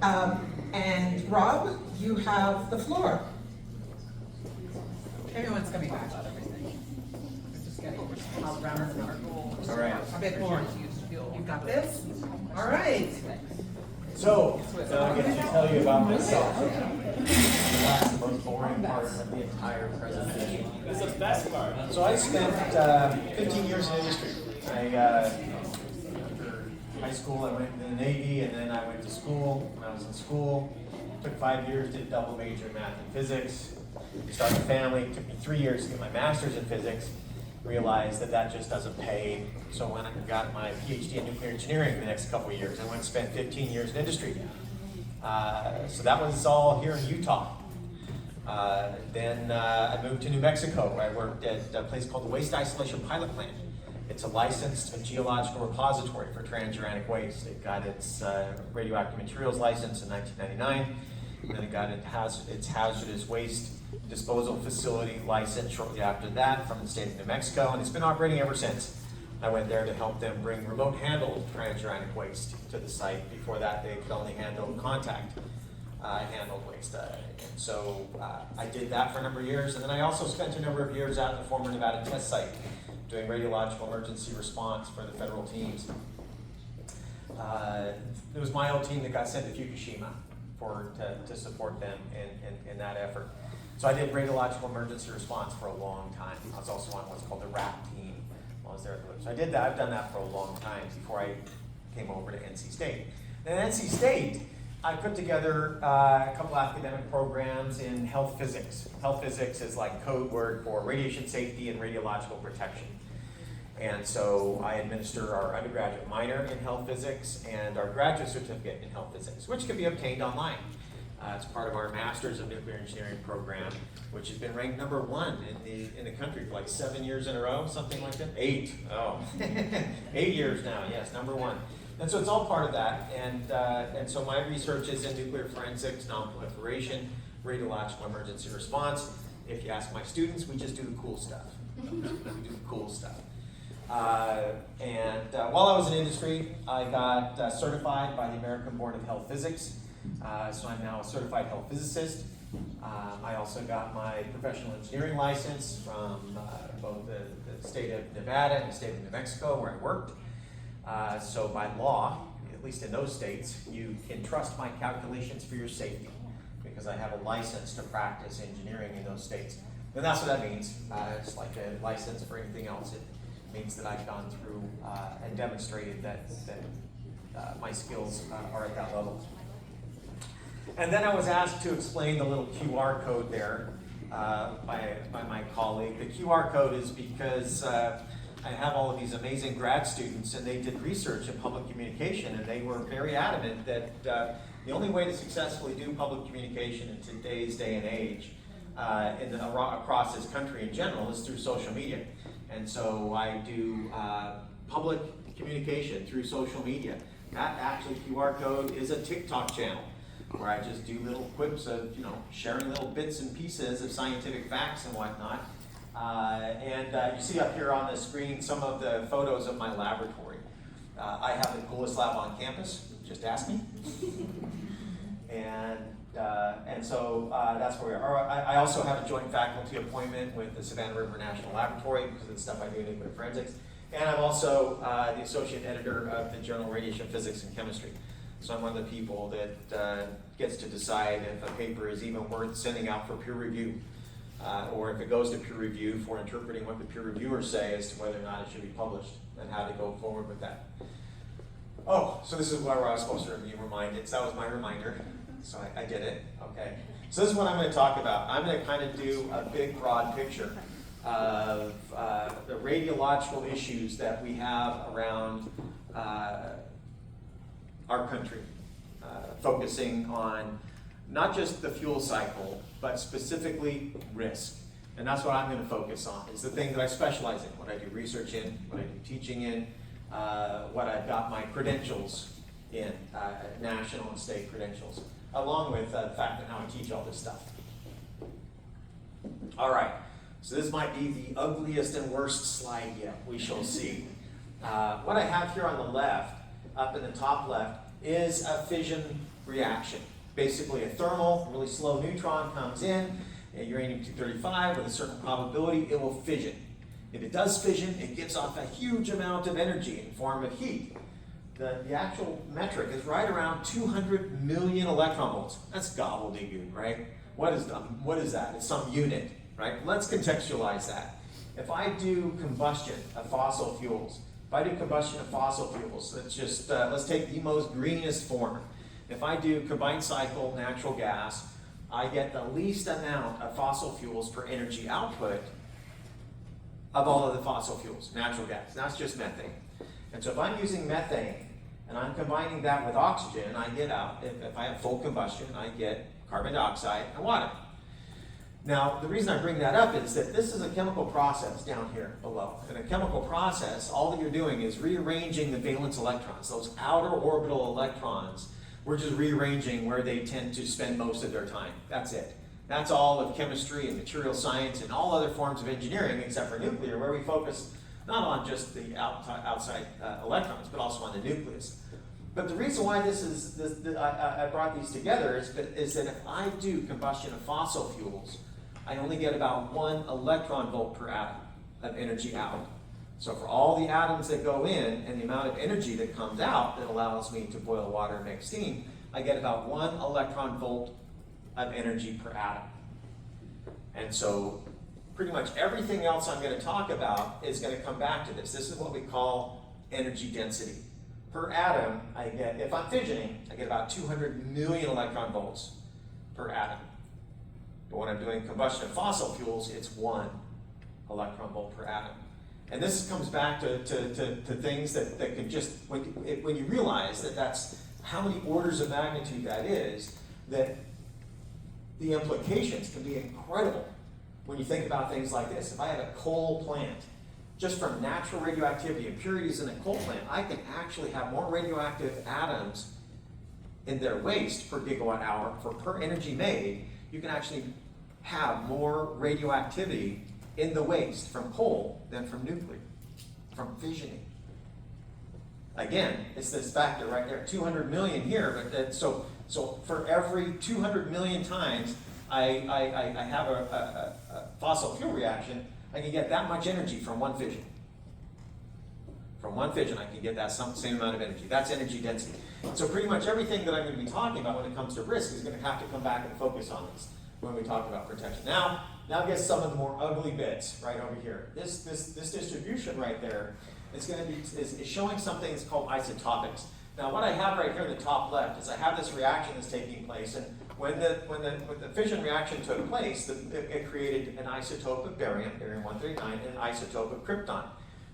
And Rob, you have the floor. Everyone's coming back about everything. We're just getting all around our goals. All right. A bit more. You've got this? All right. So, I get to tell you about myself. That's the most boring part of the entire presentation. That's the best part. So I spent 15 years in industry. After high school, I went in the Navy, and then I went to school. When I was in school, took 5 years, did a double major in math and physics. Started a family. It took me 3 years to get my master's in physics. Realized that that just doesn't pay. So when I got my PhD in nuclear engineering the next couple of years, I went and spent 15 years in industry. So that was all here in Utah. Then I moved to New Mexico, where I worked at a place called the Waste Isolation Pilot Plant. It's a licensed geological repository for transuranic waste. It got its radioactive materials license in 1999. And then it got its hazardous waste disposal facility license shortly after that from the state of New Mexico, and it's been operating ever since. I went there to help them bring remote handled transuranic waste to the site. Before that, they could only handle contact handled waste. And so I did that for a number of years, and then I also spent a number of years out in the former Nevada test site doing radiological emergency response for the federal teams. It was my old team that got sent to Fukushima to support them in that effort. So I did radiological emergency response for a long time. I was also on what's called the RAP team while I was there. So I did that. I've done that for a long time before I came over to NC State. And at NC State, I put together a couple academic programs in health physics. Health physics is like code word for radiation safety and radiological protection. And so I administer our undergraduate minor in health physics and our graduate certificate in health physics, which can be obtained online. It's part of our Master's of Nuclear Engineering program, which has been ranked #1 in the country for like 7 years in a row, something like that. 8. Oh, 8 years now. Yes, #1. And so it's all part of that. And so my research is in nuclear forensics, nonproliferation, radiological emergency response. If you ask my students, we just do the cool stuff. We do the cool stuff. While I was in industry, I got certified by the American Board of Health Physics. So I'm now a certified health physicist. I also got my professional engineering license from both the state of Nevada and the state of New Mexico, where I worked. So by law, at least in those states, you can trust my calculations for your safety because I have a license to practice engineering in those states. And that's what that means. It's like a license for anything else. It means that I've gone through and demonstrated that my skills are at that level. And then I was asked to explain the little QR code there by my colleague. The QR code is because I have all of these amazing grad students, and they did research in public communication, and they were very adamant that the only way to successfully do public communication in today's day and age across this country in general is through social media. And so I do public communication through social media. That actually QR code is a TikTok channel where I just do little quips of, sharing little bits and pieces of scientific facts and whatnot. You see up here on the screen some of the photos of my laboratory. I have the coolest lab on campus, just ask me. And so that's where we are. I also have a joint faculty appointment with the Savannah River National Laboratory because of the stuff I do in nuclear forensics. And I'm also the associate editor of the journal Radiation Physics and Chemistry. So I'm one of the people that gets to decide if a paper is even worth sending out for peer review, or if it goes to peer review for interpreting what the peer reviewers say as to whether or not it should be published and how to go forward with that. Oh, so this is where I was supposed to be reminded. So that was my reminder. So I did it. Okay. So this is what I'm going to talk about. I'm going to kind of do a big, broad picture of the radiological issues that we have around our country, focusing on not just the fuel cycle, but specifically risk. And that's what I'm going to focus on. It's the thing that I specialize in, what I do research in, what I do teaching in, what I've got my credentials in, national and state credentials, along with the fact that how I teach all this stuff. All right, so this might be the ugliest and worst slide yet. We shall see. What I have here on the left, up in the top left, is a fission reaction. Basically a thermal, really slow neutron comes in at uranium-235 with a certain probability, it will fission. If it does fission, it gives off a huge amount of energy in form of heat. The actual metric is right around 200 million electron volts. That's gobbledygook, right? What is that? It's some unit, right? Let's contextualize that. If I do combustion of fossil fuels, let's take the most greenest form. If I do combined cycle natural gas, I get the least amount of fossil fuels per energy output of all of the fossil fuels, natural gas. That's just methane. And so if I'm using methane and I'm combining that with oxygen, I get out, if I have full combustion, I get carbon dioxide and water. Now, the reason I bring that up is that this is a chemical process down here below. In a chemical process, all that you're doing is rearranging the valence electrons, those outer orbital electrons. We're just rearranging where they tend to spend most of their time. That's it. That's all of chemistry and material science and all other forms of engineering except for nuclear, where we focus not on just the outside electrons, but also on the nucleus. But the reason why I brought these together is that if I do combustion of fossil fuels, I only get about 1 electron volt per atom of energy out. So for all the atoms that go in and the amount of energy that comes out that allows me to boil water and make steam, I get about 1 electron volt of energy per atom. And so pretty much everything else I'm going to talk about is going to come back to this. This is what we call energy density. Per atom, if I'm fissioning, I get about 200 million electron volts per atom. But when I'm doing combustion of fossil fuels, it's 1 electron volt per atom. And this comes back to things that can just, when you realize that that's how many orders of magnitude that is, that the implications can be incredible when you think about things like this. If I have a coal plant, just from natural radioactivity, impurities in a coal plant, I can actually have more radioactive atoms in their waste per gigawatt hour for per energy made. You can actually have more radioactivity in the waste from coal than from nuclear, from fissioning. Again, it's this factor right there, 200 million here, but so for every 200 million times I have a fossil fuel reaction, I can get that much energy from one fission. From one fission, I can get that same amount of energy. That's energy density. So pretty much everything that I'm going to be talking about when it comes to risk is going to have to come back and focus on this when we talk about protection. Now gets some of the more ugly bits right over here. This distribution right there is going to be is showing something that's called isotopics. Now what I have right here in the top left is I have this reaction that's taking place, and when the fission reaction took place, it created an isotope of barium, barium-139, and an isotope of krypton,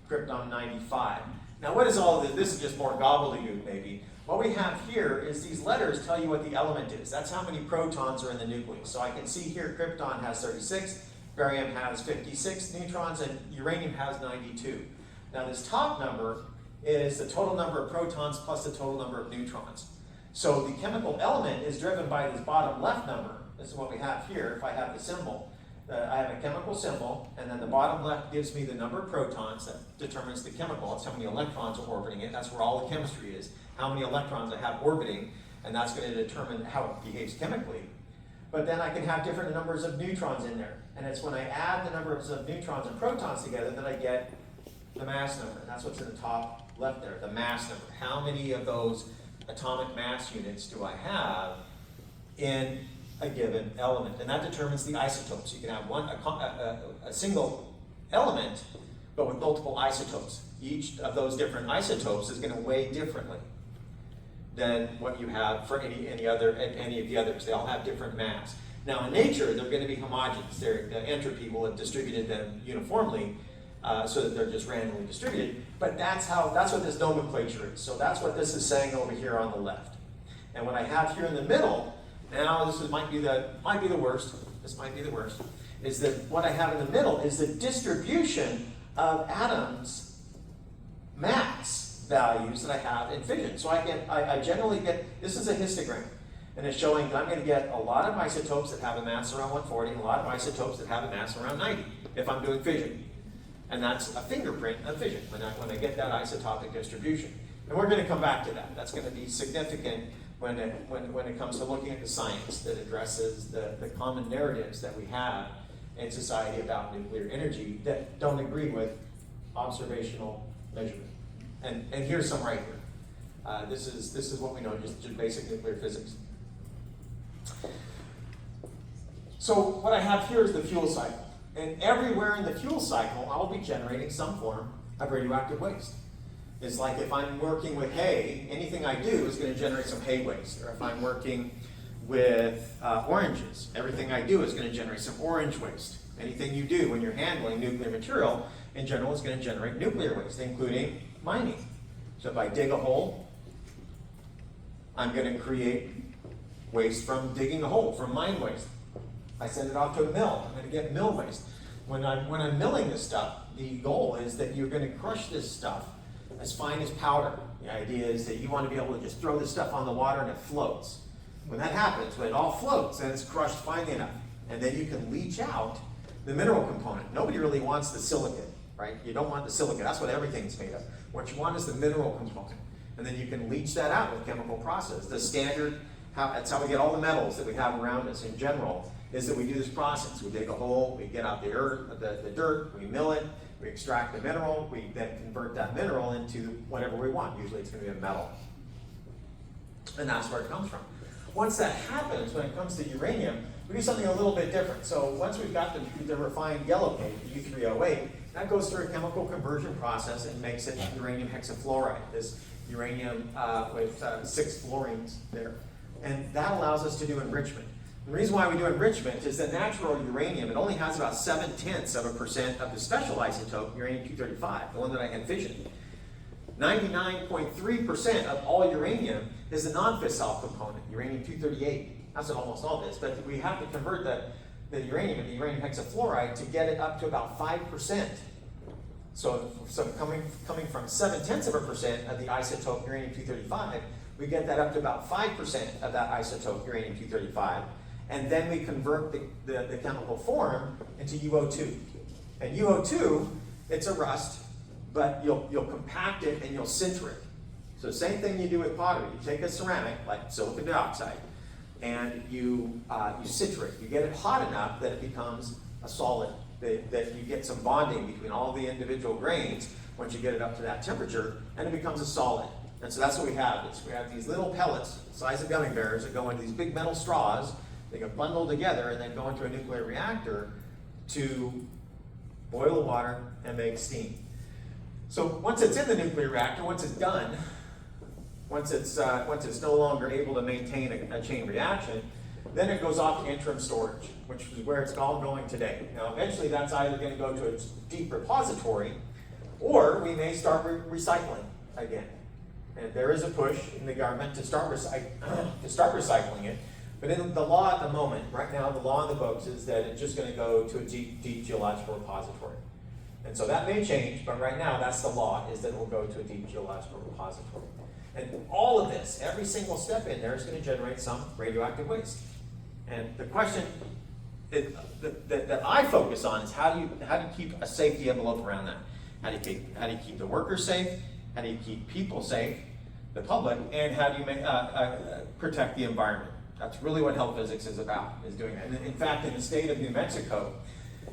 krypton-95. Now what is all of this? This is just more gobbledygook maybe. What we have here is these letters tell you what the element is. That's how many protons are in the nucleus. So I can see here krypton has 36, barium has 56 neutrons, and uranium has 92. Now this top number is the total number of protons plus the total number of neutrons. So the chemical element is driven by this bottom left number. This is what we have here. If I have the symbol, I have a chemical symbol, and then the bottom left gives me the number of protons that determines the chemical. That's how many electrons are orbiting it. That's where all the chemistry is. How many electrons I have orbiting, and that's going to determine how it behaves chemically. But then I can have different numbers of neutrons in there. And it's when I add the numbers of neutrons and protons together that I get the mass number. And that's what's in the top left there, the mass number. How many of those atomic mass units do I have in a given element? And that determines the isotopes. You can have a single element, but with multiple isotopes. Each of those different isotopes is going to weigh differently than what you have for any of the others. They all have different mass. Now in nature, they're going to be homogeneous. The entropy will have distributed them uniformly so that they're just randomly distributed. But that's what this nomenclature is. So that's what this is saying over here on the left. And what I have here in the middle, now might be the worst. This might be the worst. Is that what I have in the middle is the distribution of atoms' mass values that I have in fission. So I generally get, this is a histogram, and it's showing that I'm going to get a lot of isotopes that have a mass around 140 and a lot of isotopes that have a mass around 90 if I'm doing fission. And that's a fingerprint of fission when I get that isotopic distribution. And we're going to come back to that. That's going to be significant when it comes to looking at the science that addresses the common narratives that we have in society about nuclear energy that don't agree with observational measurement. And here's some right here. This is what we know, just basic nuclear physics. So what I have here is the fuel cycle. And everywhere in the fuel cycle, I'll be generating some form of radioactive waste. It's like if I'm working with hay, anything I do is going to generate some hay waste. Or if I'm working with oranges, everything I do is going to generate some orange waste. Anything you do when you're handling nuclear material, in general, is going to generate nuclear waste, including mining. So if I dig a hole, I'm going to create waste from digging a hole, from mine waste. I send it off to a mill, I'm going to get mill waste. When I'm milling this stuff, the goal is that you're going to crush this stuff as fine as powder. The idea is that you want to be able to just throw this stuff on the water and it floats. When that happens, when it all floats, then it's crushed finely enough. And then you can leach out the mineral component. Nobody really wants the silicate, right? You don't want the silicate. That's what everything's made of. What you want is the mineral component. And then you can leach that out with chemical process. The standard, that's how we get all the metals that we have around us in general, is that we do this process. We dig a hole, we get out the dirt, we mill it, we extract the mineral, we then convert that mineral into whatever we want. Usually it's going to be a metal. And that's where it comes from. Once that happens, when it comes to uranium, we do something a little bit different. So once we've got the refined yellow cake, the U3O8, that goes through a chemical conversion process and makes it uranium hexafluoride, this uranium with 6 fluorines there. And that allows us to do enrichment. The reason why we do enrichment is that natural uranium, it only has about 0.7% of the special isotope, uranium-235, the one that I had fissioned. 99.3% of all uranium is the non-fissile component, uranium-238. That's what almost all is, but we have to convert the uranium into uranium hexafluoride to get it up to about 5%. So coming from 0.7% of the isotope uranium-235, we get that up to about 5% of that isotope uranium-235. And then we convert the chemical form into UO2. And UO2, it's a rust, but you'll compact it and you'll sinter it. So same thing you do with pottery. You take a ceramic, like silicon dioxide, and you sinter it. You get it hot enough that it becomes a solid, that you get some bonding between all the individual grains once you get it up to that temperature, and it becomes a solid. And so that's what we have. We have these little pellets, the size of gummy bears, that go into these big metal straws. They get bundled together and then go into a nuclear reactor to boil the water and make steam. So once it's in the nuclear reactor, once it's done, once it's no longer able to maintain a chain reaction, then it goes off to interim storage, which is where it's all going today. Now eventually that's either going to go to a deep repository, or we may start recycling again. And there is a push in the government to start recycling it. But in the law at the moment, right now, the law in the books is that it's just going to go to a deep geological repository. And so that may change, but right now, that's the law, is that it will go to a deep geological repository. And all of this, every single step in there is going to generate some radioactive waste. And the question that I focus on is how do you keep a safety envelope around that? How do you keep the workers safe? How do you keep people safe, the public? And how do you protect the environment? That's really what health physics is about, is doing that. And in fact, in the state of New Mexico,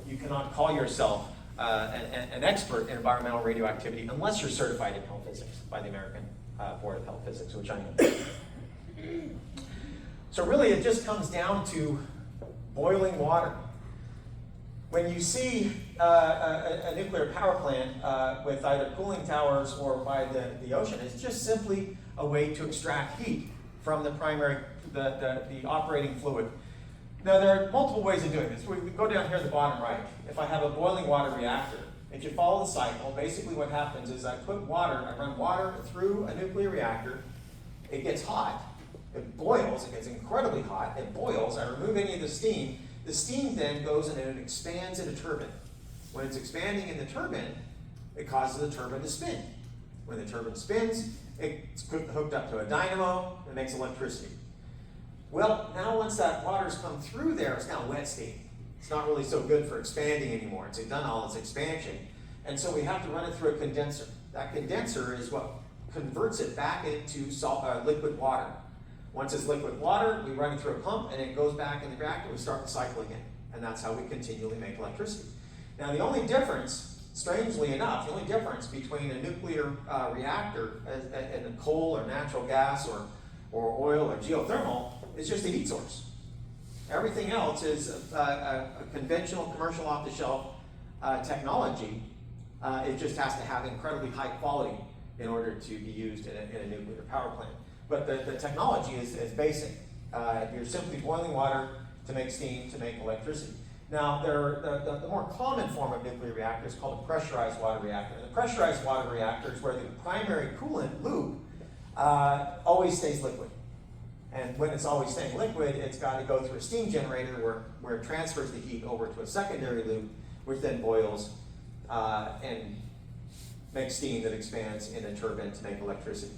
you cannot call yourself an expert in environmental radioactivity unless you're certified in health physics by the American Board of Health Physics, which I am. So really, it just comes down to boiling water. When you see a nuclear power plant with either cooling towers or by the ocean, it's just simply a way to extract heat from the operating fluid. Now there are multiple ways of doing this. We go down here at the bottom right. If I have a boiling water reactor, if you follow the cycle, basically what happens is I run water through a nuclear reactor, it gets hot, it boils, it gets incredibly hot, it boils, I remove any of the steam then goes and it expands in a turbine. When it's expanding in the turbine, it causes the turbine to spin. When the turbine spins, it's hooked up to a dynamo, and makes electricity. Well, now once that water's come through there, it's now wet steam. It's not really so good for expanding anymore. It's done all its expansion. And so we have to run it through a condenser. That condenser is what converts it back into liquid water. Once it's liquid water, we run it through a pump and it goes back in the reactor, we start the cycle again. And that's how we continually make electricity. Now the only difference, strangely enough, the only difference between a nuclear reactor and a coal or natural gas or oil or geothermal is just a heat source. Everything else is a conventional commercial off-the-shelf technology. It just has to have incredibly high quality in order to be used in a nuclear power plant. But the technology is basic. You're simply boiling water to make steam, to make electricity. Now, the more common form of nuclear reactor is called a pressurized water reactor. And the pressurized water reactor is where the primary coolant loop always stays liquid. And when it's always staying liquid, it's got to go through a steam generator where it transfers the heat over to a secondary loop, which then boils and makes steam that expands in a turbine to make electricity.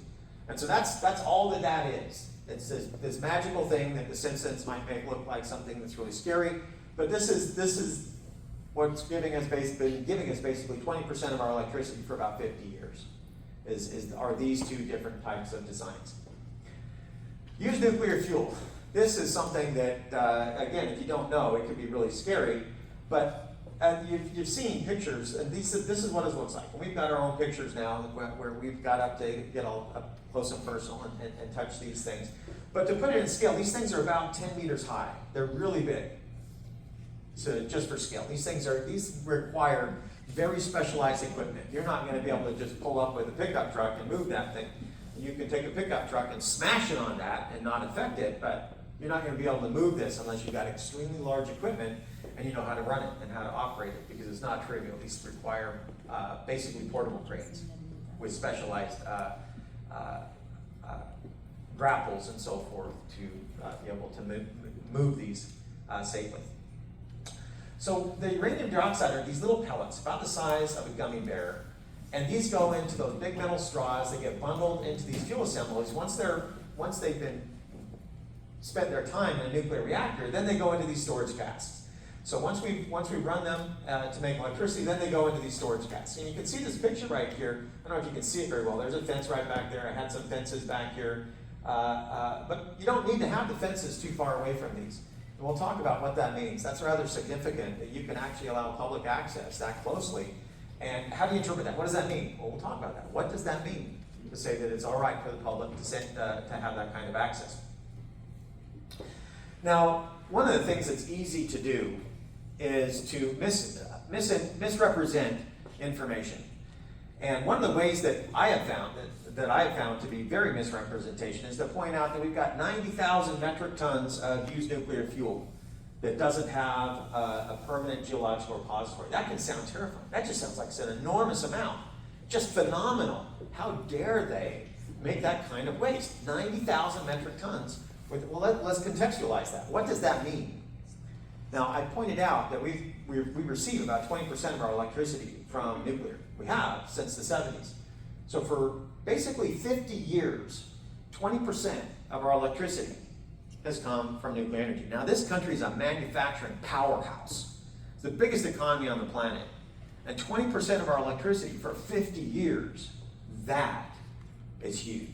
And so that's all that is. It's this magical thing that the Simpsons might make look like something that's really scary, but this is what's been giving us basically 20% of our electricity for about 50 years. Are these two different types of designs. Use nuclear fuel. This is something that, again, if you don't know, it could be really scary, but you've seen pictures, and this is what it looks like. And we've got our own pictures now where we've got up to get all up close and personal and touch these things. But to put it in scale, these things are about 10 meters high. They're really big. So just for scale, these require very specialized equipment. You're not going to be able to just pull up with a pickup truck and move that thing. You can take a pickup truck and smash it on that and not affect it, but you're not going to be able to move this unless you've got extremely large equipment and you know how to run it and how to operate it, because it's not trivial. These require basically portable cranes with specialized grapples and so forth to be able to move these safely. So the uranium dioxide are these little pellets about the size of a gummy bear, and these go into those big metal straws. They get bundled into these fuel assemblies. Once they've spent their time in a nuclear reactor, then they go into these storage casks. So once we run them to make electricity, then they go into these storage casks. And you can see this picture right here. I don't know if you can see it very well. There's a fence right back there. I had some fences back here. But you don't need to have the fences too far away from these. And we'll talk about what that means. That's rather significant, that you can actually allow public access that closely. And how do you interpret that? What does that mean? Well, we'll talk about that. What does that mean to say that it's all right for the public to have that kind of access? Now, one of the things that's easy to do is to misrepresent information. And one of the ways that I have found to be very misrepresentation is to point out that we've got 90,000 metric tons of used nuclear fuel that doesn't have a permanent geological repository. That can sound terrifying. That just sounds like it's an enormous amount. Just phenomenal. How dare they make that kind of waste? 90,000 metric tons. Well, let's contextualize that. What does that mean? Now, I pointed out that we receive about 20% of our electricity from nuclear. We have since the 70s. So for basically 50 years, 20% of our electricity has come from nuclear energy. Now, this country is a manufacturing powerhouse. It's the biggest economy on the planet. And 20% of our electricity for 50 years, that is huge.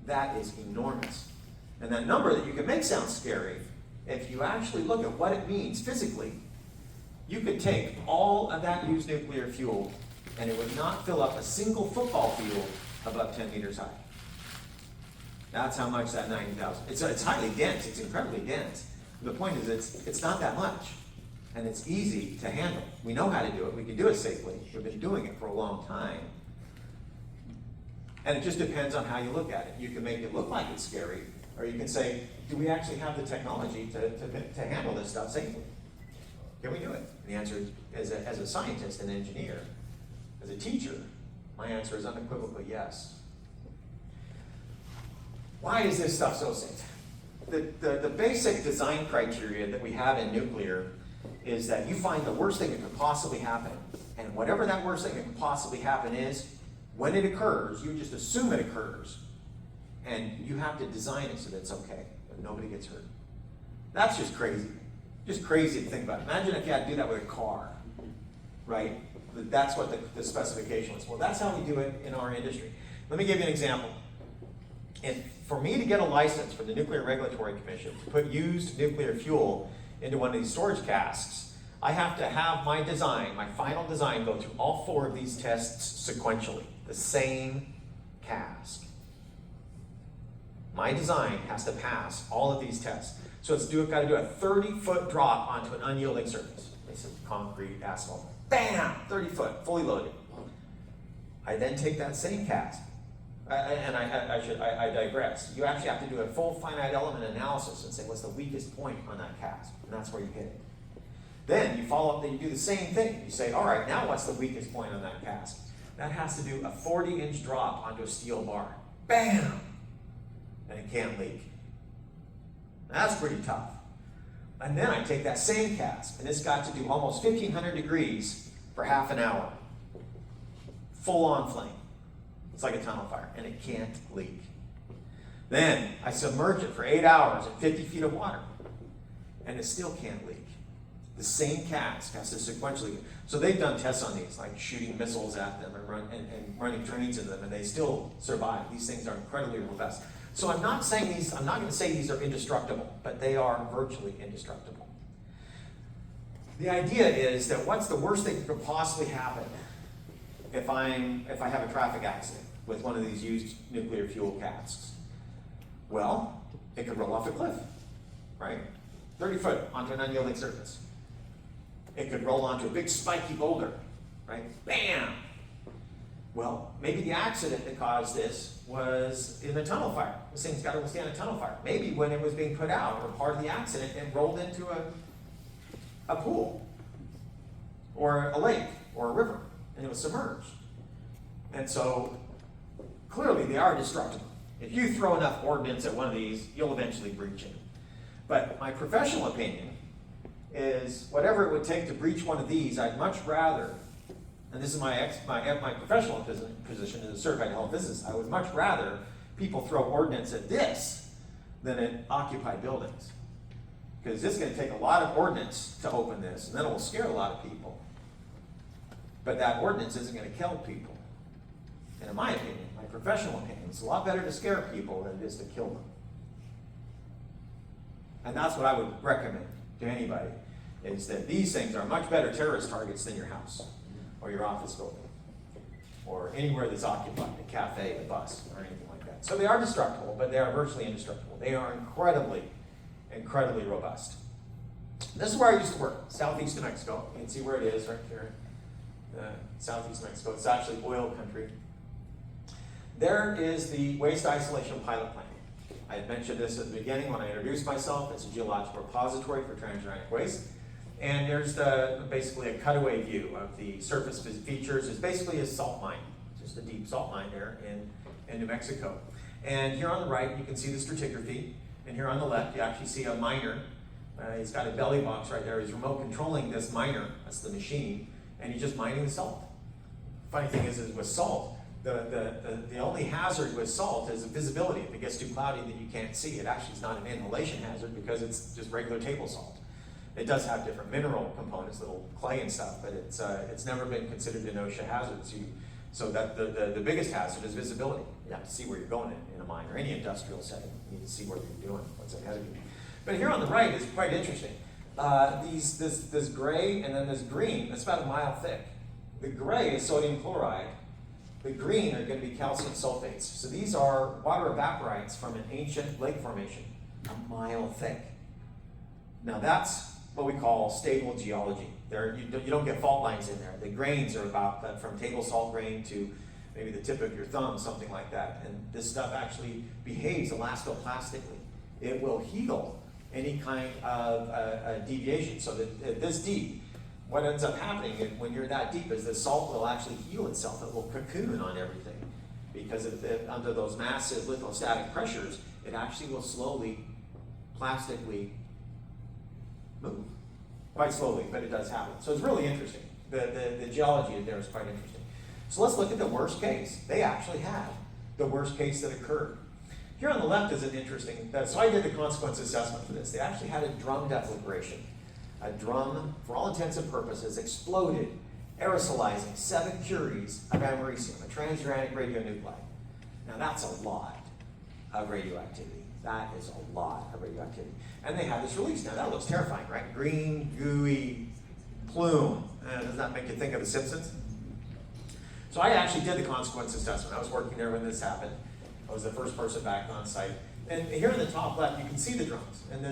That is enormous. And that number that you can make sound scary, if you actually look at what it means physically, you could take all of that used nuclear fuel and it would not fill up a single football field above 10 meters high. That's how much that 90,000. It's highly dense. It's incredibly dense. The point is, it's not that much, and it's easy to handle. We know how to do it. We can do it safely. We've been doing it for a long time, and it just depends on how you look at it. You can make it look like it's scary, or you can say, do we actually have the technology to handle this stuff safely? Can we do it? And the answer is, as a scientist, an engineer, as a teacher, my answer is unequivocally yes. Why is this stuff so safe? The basic design criteria that we have in nuclear is that you find the worst thing that could possibly happen, and whatever that worst thing that could possibly happen is, when it occurs, you just assume it occurs, and you have to design it so that it's okay, that nobody gets hurt. That's just crazy. Just crazy to think about. Imagine if you had to do that with a car, right? That's what the specification was. Well, that's how we do it in our industry. Let me give you an example. For me to get a license for the Nuclear Regulatory Commission to put used nuclear fuel into one of these storage casks, I have to have my design, my final design, go through all 4 of these tests sequentially, the same cask. My design has to pass all of these tests. So it's got to do a 30-foot drop onto an unyielding surface. This is concrete, asphalt. Bam! 30 foot, fully loaded. I then take that same cask, I digress. You actually have to do a full finite element analysis and say what's the weakest point on that cask, and that's where you hit it. Then you follow up, then you do the same thing. You say, all right, now what's the weakest point on that cask? That has to do a 40-inch drop onto a steel bar. Bam! And it can't leak. That's pretty tough. And then I take that same cask, and it's got to do almost 1,500 degrees for half an hour. Full on flame. It's like a tunnel fire, and it can't leak. Then I submerge it for 8 hours at 50 feet of water, and it still can't leak. The same cask has to sequentially. So they've done tests on these, like shooting missiles at them and running trains into them, and they still survive. These things are incredibly robust. So I'm not going to say these are indestructible, but they are virtually indestructible. The idea is that what's the worst thing that could possibly happen if I have a traffic accident with one of these used nuclear fuel casks? Well, it could roll off a cliff, right? 30 foot onto an unyielding surface. It could roll onto a big spiky boulder, right? Bam! Well, maybe the accident that caused this was in a tunnel fire. This thing's got to withstand a tunnel fire. Maybe when it was being put out, or part of the accident, it rolled into a pool, or a lake, or a river, and it was submerged. And so, clearly they are destructible. If you throw enough ordnance at one of these, you'll eventually breach it. But my professional opinion is whatever it would take to breach one of these, I'd much rather, and this is my professional position as a certified health physicist, I would much rather people throw ordnance at this than at occupied buildings. Because this is going to take a lot of ordnance to open this, and then it will scare a lot of people. But that ordnance isn't going to kill people. And in my opinion, my professional opinion, it's a lot better to scare people than it is to kill them. And that's what I would recommend to anybody, is that these things are much better terrorist targets than your house, or your office building, or anywhere that's occupied, a cafe, a bus, or anything like that. So they are destructible, but they are virtually indestructible. They are incredibly, incredibly robust. This is where I used to work, southeast of Mexico. You can see where it is right here, southeast Mexico. It's actually oil country. There is the waste isolation pilot plant. I had mentioned this at the beginning when I introduced myself. It's a geological repository for transuranic waste. And there's basically a cutaway view of the surface features. It's basically a salt mine, just a deep salt mine there in New Mexico. And here on the right, you can see the stratigraphy. And here on the left, you actually see a miner. He's got a belly box right there. He's remote controlling this miner. That's the machine. And he's just mining the salt. Funny thing is with salt, the only hazard with salt is the visibility. If it gets too cloudy that you can't see, it actually is not an inhalation hazard because it's just regular table salt. It does have different mineral components, little clay and stuff, but it's never been considered an OSHA hazard. So that the biggest hazard is visibility. You have to see where you're going in a mine or any industrial setting. You need to see what you're doing, what's ahead of you. But here on the right is quite interesting. This gray and then this green, that's about a mile thick. The gray is sodium chloride. The green are going to be calcium sulfates. So these are water evaporites from an ancient lake formation, a mile thick. Now that's what we call stable geology. You don't get fault lines in there. The grains are about from table salt grain to maybe the tip of your thumb, something like that. And this stuff actually behaves elastoplastically. It will heal any kind of deviation. So that this deep, what ends up happening when you're that deep is the salt will actually heal itself. It will cocoon on everything. Because under those massive lithostatic pressures, it actually will slowly, plastically move. Quite slowly, but it does happen. So it's really interesting. The geology there is quite interesting. So let's look at the worst case. They actually had the worst case that occurred. Here on the left is an interesting, so I did the consequence assessment for this. They actually had a drum deflagration. A drum, for all intents and purposes, exploded, aerosolizing 7 curies of americium, a transuranic radionuclide. Now that's a lot of radioactivity. That is a lot of radioactivity. And they had this release. Now that looks terrifying, right? Green, gooey plume. Does that make you think of The Simpsons? So I actually did the consequence assessment. I was working there when this happened. I was the first person back on site. And here in the top left, you can see the drums. And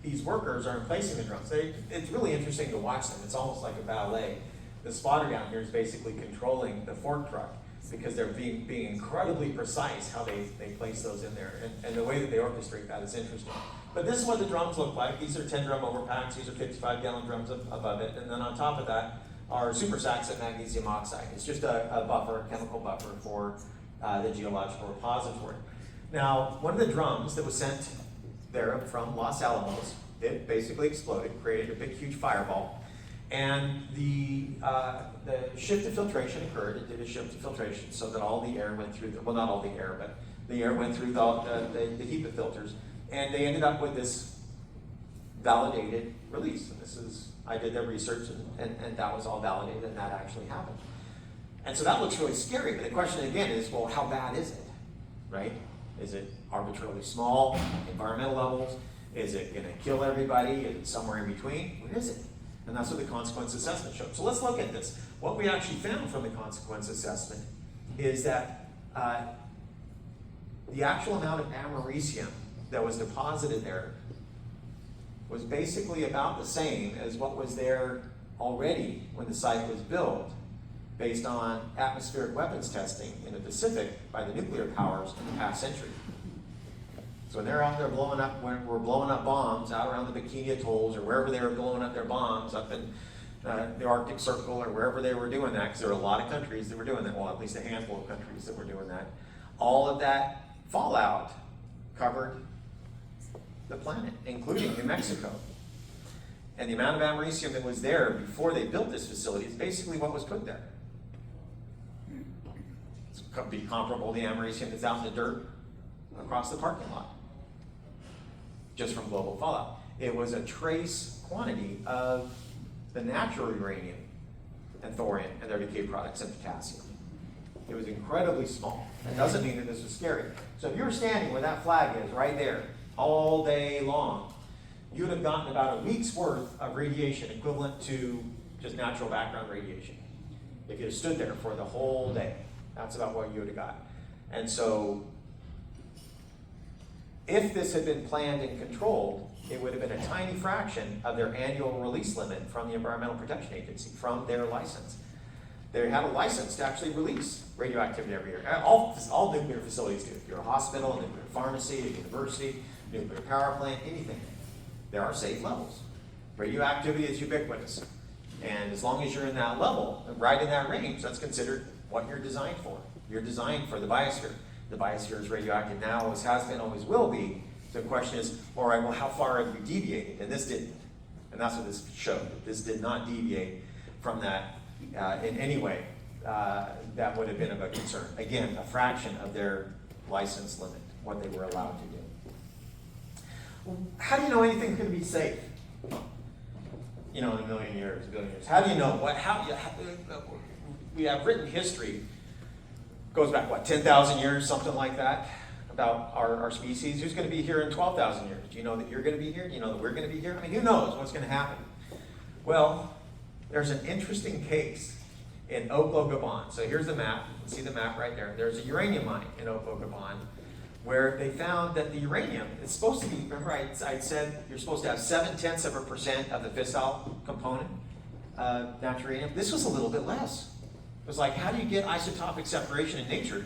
these workers are placing the drums. It's really interesting to watch them. It's almost like a ballet. The spotter down here is basically controlling the fork truck because they're being incredibly precise how they place those in there. And the way that they orchestrate that is interesting. But this is what the drums look like. These are 10 drum overpacks. These are 55-gallon drums above it. And then on top of that are super sacks of magnesium oxide. It's just a buffer, a chemical buffer for the geological repository. Now, one of the drums that was sent there from Los Alamos, it basically exploded, created a big, huge fireball. And the shift of filtration occurred. It did a shift of filtration so that all the air went through, well, not all the air, but the air went through the HEPA filters. And they ended up with this validated release. And I did their research, and that was all validated, and that actually happened. And so that looks really scary. But the question again is, well, how bad is it, right? Is it arbitrarily small, environmental levels? Is it going to kill everybody? Is it somewhere in between? What is it? And that's what the consequence assessment showed. So let's look at this. What we actually found from the consequence assessment is that the actual amount of americium that was deposited there was basically about the same as what was there already when the site was built, based on atmospheric weapons testing in the Pacific by the nuclear powers in the past century. So when they're out there blowing up, when we're blowing up bombs out around the Bikini Atolls or wherever they were blowing up their bombs up in the Arctic Circle or wherever they were doing that, because there were a lot of countries that were doing that, well, at least a handful of countries that were doing that. All of that fallout covered the planet, including New Mexico. And the amount of americium that was there before they built this facility is basically what was put there. It's could be comparable to the americium that's out in the dirt across the parking lot, just from global fallout. It was a trace quantity of the natural uranium and thorium and their decay products and potassium. It was incredibly small. That doesn't mean that this was scary. So if you were standing where that flag is, right there, all day long, you would have gotten about a week's worth of radiation equivalent to just natural background radiation. If you had stood there for the whole day, that's about what you would have got. And so, if this had been planned and controlled, it would have been a tiny fraction of their annual release limit from the Environmental Protection Agency, from their license. They had a license to actually release radioactivity every year. All nuclear facilities do. If you're a hospital, a nuclear pharmacy, a university, nuclear power plant, anything, there are safe levels. Radioactivity is ubiquitous. And as long as you're in that level, right in that range, that's considered what you're designed for. You're designed for the biosphere. The biosphere is radioactive now, always has been, always will be. So the question is, all right, well, how far have you deviated? And this didn't. And that's what this showed. This did not deviate from that in any way that would have been of a concern. Again, a fraction of their license limit, what they were allowed to do. Well, how do you know anything's going to be safe? You know, in a million years, a billion years. How do you know? We have written history, goes back, 10,000 years, something like that, about our species. Who's going to be here in 12,000 years? Do you know that you're going to be here? Do you know that we're going to be here? I mean, who knows what's going to happen? Well, there's an interesting case in Gabon. So here's the map. You can see the map right there. There's a uranium mine in Gabon where they found that the uranium is supposed to be, remember I said you're supposed to have 0.7% of the fissile component of natural uranium? This was a little bit less. It was like, how do you get isotopic separation in nature?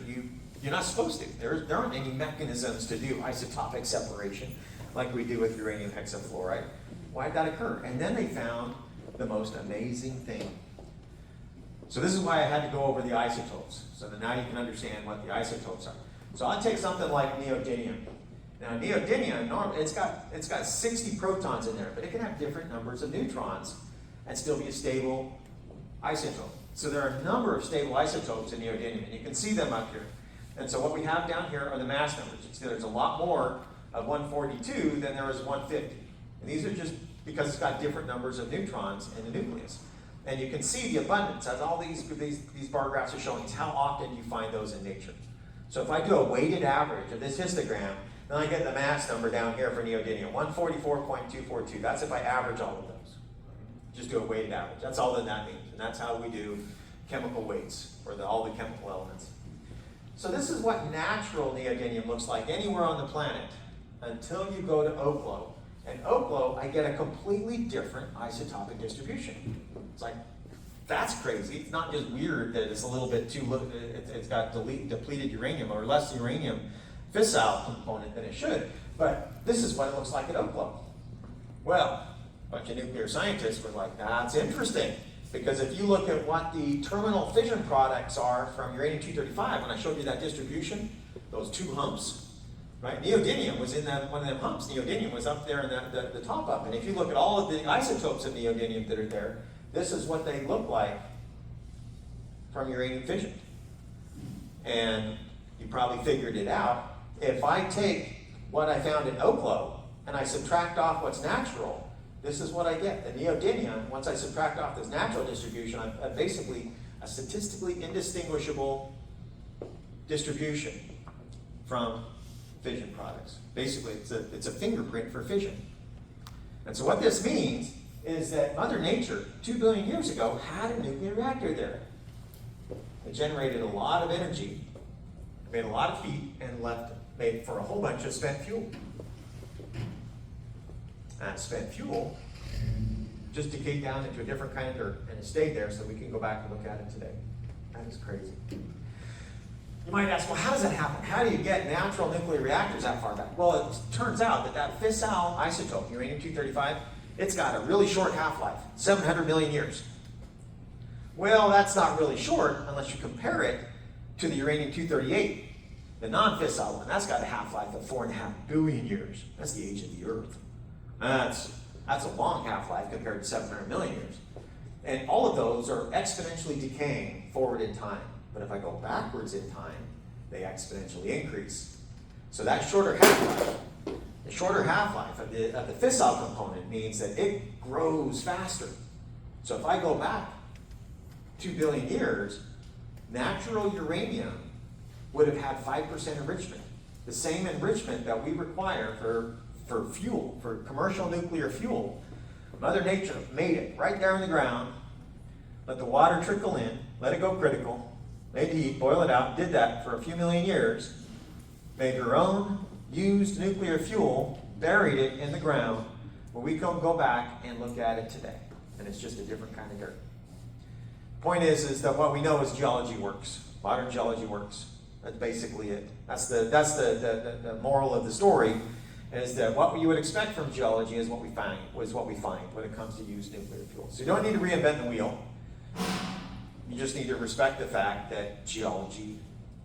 You're not supposed to. There aren't any mechanisms to do isotopic separation like we do with uranium hexafluoride. Why did that occur? And then they found the most amazing thing. So this is why I had to go over the isotopes, so that now you can understand what the isotopes are. So I'll take something like neodymium. Now neodymium, it's got 60 protons in there, but it can have different numbers of neutrons and still be a stable isotope. So there are a number of stable isotopes in neodymium, and you can see them up here. And so what we have down here are the mass numbers. You see there's a lot more of 142 than there is 150. And these are just because it's got different numbers of neutrons in the nucleus. And you can see the abundance, as all these bar graphs are showing, is how often you find those in nature. So if I do a weighted average of this histogram, then I get the mass number down here for neodymium, 144.242. That's if I average all of those. Just do a weighted average. That's all that means. And that's how we do chemical weights for all the chemical elements. So this is what natural neodymium looks like anywhere on the planet until you go to Oklo. And Oklo, I get a completely different isotopic distribution. It's like, that's crazy. It's not just weird that it's a little bit too, it's got depleted uranium or less uranium fissile component than it should. But this is what it looks like at Oklo. Well, a bunch of nuclear scientists were like, that's interesting. Because if you look at what the terminal fission products are from uranium-235, when I showed you that distribution, those two humps, right? Neodymium was in one of them humps. Neodymium was up there in the top up. And if you look at all of the isotopes of neodymium that are there, this is what they look like from uranium fission. And you probably figured it out. If I take what I found in Oklo and I subtract off what's natural, this is what I get. The neodymium, once I subtract off this natural distribution, I've basically a statistically indistinguishable distribution from fission products. Basically, it's a fingerprint for fission. And so what this means is that Mother Nature, 2 billion years ago, had a nuclear reactor there. It generated a lot of energy, made a lot of heat, and made for a whole bunch of spent fuel. That spent fuel just decayed down into a different kind of dirt, and it stayed there so we can go back and look at it today. That is crazy. You might ask, well, how does that happen? How do you get natural nuclear reactors that far back? Well, it turns out that fissile isotope, uranium-235, it's got a really short half-life, 700 million years. Well, that's not really short unless you compare it to the uranium-238, the non-fissile one. That's got a half-life of 4.5 billion years. That's the age of the Earth. That's a long half-life compared to 700 million years. And all of those are exponentially decaying forward in time. But if I go backwards in time, they exponentially increase. So that shorter half-life, the shorter half-life of the fissile component means that it grows faster. So if I go back 2 billion years, natural uranium would have had 5% enrichment. The same enrichment that we require for fuel, for commercial nuclear fuel. Mother Nature made it right there in the ground, let the water trickle in, let it go critical, made the heat, boil it out, did that for a few million years, made her own used nuclear fuel, buried it in the ground, where we can go back and look at it today. And it's just a different kind of dirt. Point is that what we know is geology works. Modern geology works. That's basically it. That's the moral of the story, is that what you would expect from geology is what we find when it comes to used nuclear fuel. So you don't need to reinvent the wheel. You just need to respect the fact that geology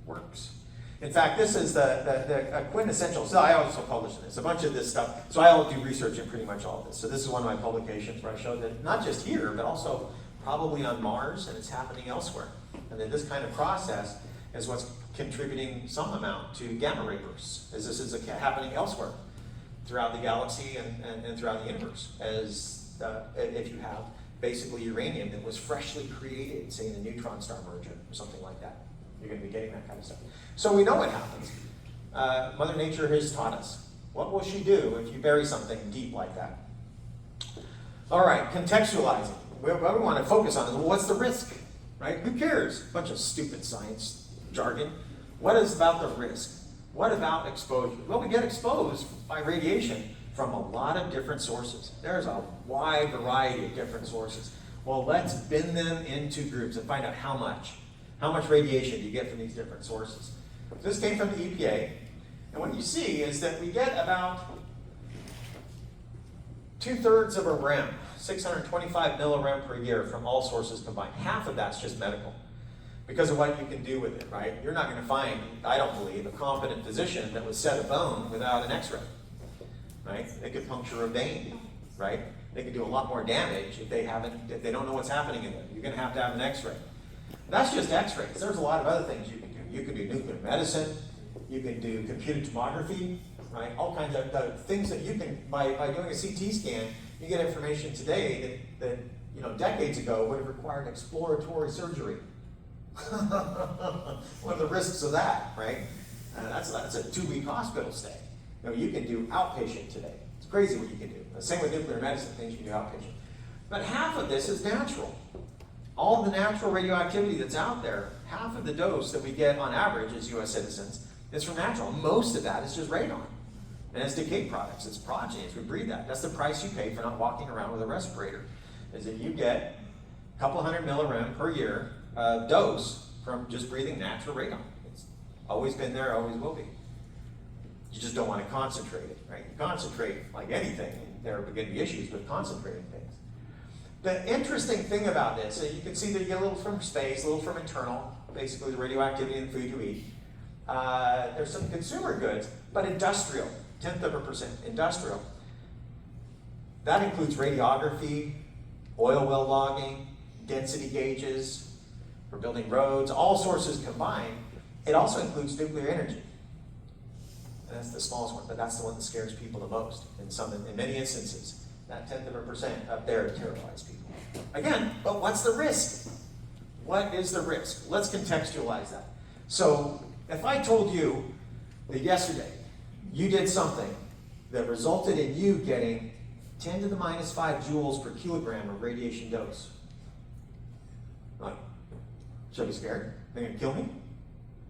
works. In fact, this is the quintessential, so I also publish this, a bunch of this stuff. So I do research in pretty much all of this. So this is one of my publications where I showed that not just here, but also probably on Mars, and it's happening elsewhere. And then this kind of process is what's contributing some amount to gamma ray bursts, as this is happening elsewhere throughout the galaxy and throughout the universe, as if you have basically uranium that was freshly created, say in a neutron star merger or something like that. You're going to be getting that kind of stuff. So we know what happens. Mother Nature has taught us. What will she do if you bury something deep like that? All right, contextualizing. What we want to focus on is, well, what's the risk, right? Who cares? A bunch of stupid science jargon. What is about the risk? What about exposure? Well, we get exposed by radiation from a lot of different sources. There's a wide variety of different sources. Well, let's bin them into groups and find out how much. How much radiation do you get from these different sources? This came from the EPA, and what you see is that we get about 2/3 of a rem, 625 millirem per year from all sources combined. Half of that's just medical, because of what you can do with it, right? You're not going to find, I don't believe, a competent physician that would set a bone without an x-ray, right? They could puncture a vein, right? They could do a lot more damage if they don't know what's happening in there. You're going to have an x-ray. That's just x-rays. There's a lot of other things you can do. You can do nuclear medicine. You can do computed tomography, right? All kinds of things that you can, by doing a CT scan, you get information today that decades ago would have required exploratory surgery. One of the risks of that, right? That's a 2-week hospital stay. You can do outpatient today. It's crazy what you can do. The same with nuclear medicine, things you can do outpatient. But half of this is natural. All of the natural radioactivity that's out there, half of the dose that we get on average as U.S. citizens is from natural. Most of that is just radon. And it's decay products, it's progeny, we breathe that. That's the price you pay for not walking around with a respirator, is that you get a couple hundred millirem per year dose from just breathing natural radon. It's always been there, always will be. You just don't want to concentrate it, right? You concentrate like anything, and there are going to be issues with concentrating things. The interesting thing about this, you can see that you get a little from space, a little from internal, basically the radioactivity in the food you eat. There's some consumer goods, but industrial, 0.1%, industrial. That includes radiography, oil well logging, density gauges for building roads, all sources combined. It also includes nuclear energy. And that's the smallest one, but that's the one that scares people the most in many instances. That 0.1% up there terrifies people. Again, but what's the risk? What is the risk? Let's contextualize that. So if I told you that yesterday you did something that resulted in you getting 10 to the minus 5 joules per kilogram of radiation dose, like, should I be scared? They're going to kill me?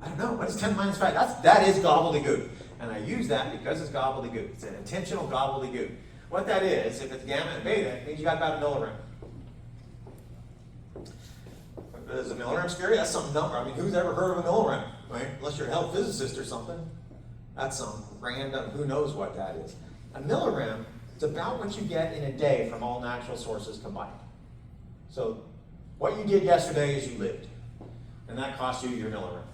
I don't know. What is 10 to the minus 5? That is gobbledygook. And I use that because it's gobbledygook. It's an intentional gobbledygook. What that is, if it's gamma and beta, it means you got about a millirem. Is a millirem scary? That's some number. I mean, who's ever heard of a millirem, right? Unless you're a health physicist or something. That's some random, who knows what that is. A millirem, it's about what you get in a day from all natural sources combined. So what you did yesterday is you lived. And that cost you your millirem.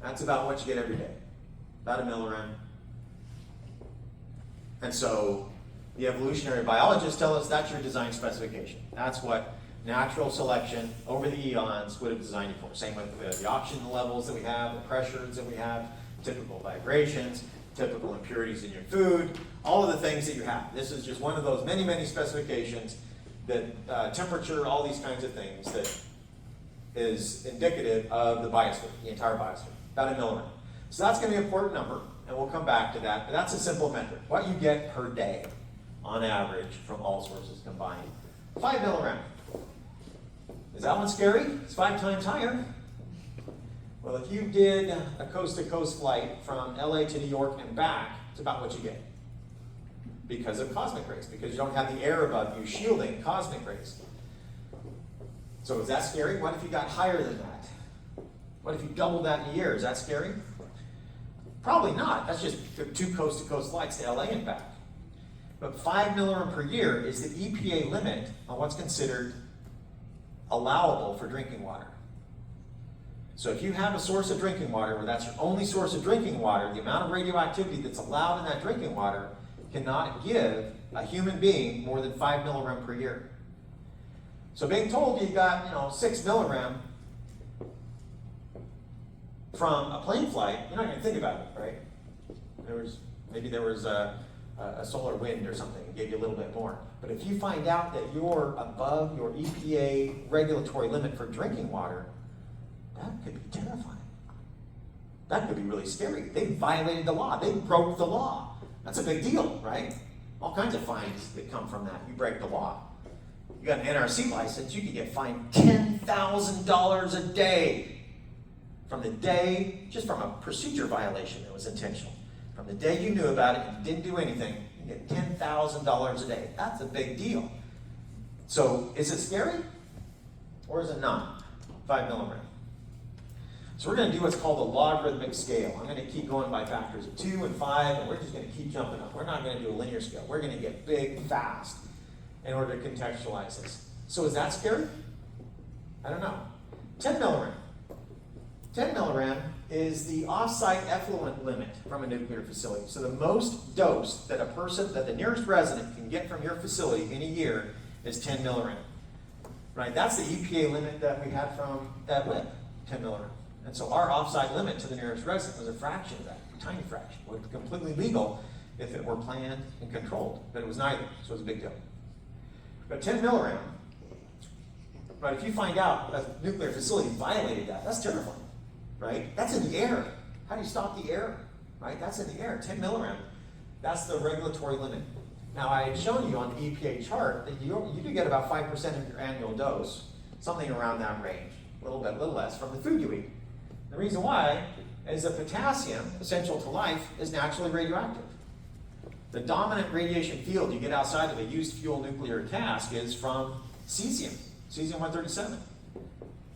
That's about what you get every day. About a millirem. And so the evolutionary biologists tell us that's your design specification. That's what natural selection over the eons would have designed you for. Same with the oxygen levels that we have, the pressures that we have, typical vibrations, typical impurities in your food, all of the things that you have. This is just one of those many, many specifications that temperature, all these kinds of things that is indicative of the biosphere, the entire biosphere, about a millirem. So that's going to be an important number, and we'll come back to that, but that's a simple metric. What you get per day on average from all sources combined. 5 millirem. Is that one scary? It's 5 times higher. Well, if you did a coast-to-coast flight from LA to New York and back, it's about what you get. Because of cosmic rays, because you don't have the air above you shielding cosmic rays. So is that scary? What if you got higher than that? What if you doubled that in a year? Is that scary? Probably not. That's just 2 coast-to-coast flights to LA and back. But 5 millirem per year is the EPA limit on what's considered allowable for drinking water. So if you have a source of drinking water where that's your only source of drinking water, the amount of radioactivity that's allowed in that drinking water cannot give a human being more than 5 millirem per year. So being told you got 6 millirem from a plane flight, you're not going to think about it, right? Maybe there was a solar wind or something and gave you a little bit more. But if you find out that you're above your EPA regulatory limit for drinking water, that could be terrifying. That could be really scary. They violated the law. They broke the law. That's a big deal, right? All kinds of fines that come from that. You break the law. You got an NRC license, you could get fined $10,000 a day from the day, just from a procedure violation that was intentional. From the day you knew about it and didn't do anything, you get $10,000 a day. That's a big deal. So is it scary or is it not? 5 millirem. So we're going to do what's called a logarithmic scale. I'm going to keep going by factors of 2 and 5, and we're just going to keep jumping up. We're not going to do a linear scale. We're going to get big fast in order to contextualize this. So is that scary? I don't know. 10 millirem. 10 millirem is the off-site effluent limit from a nuclear facility. So the most dose that the nearest resident can get from your facility in a year is 10 millirem. Right? That's the EPA limit that we had from that WIP, 10 millirem. And so our off-site limit to the nearest resident was a fraction of that, a tiny fraction. It would be completely legal if it were planned and controlled, but it was neither, so it was a big deal. But 10 millirem Right? If you find out a nuclear facility violated that, that's terrifying. Right? That's in the air. How do you stop the air? Right? That's in the air. 10 milligram. That's the regulatory limit. Now, I had shown you on the EPA chart that you do get about 5% of your annual dose, something around that range, a little bit, a little less, from the food you eat. The reason why is that potassium, essential to life, is naturally radioactive. The dominant radiation field you get outside of a used fuel nuclear cask is from cesium, cesium-137.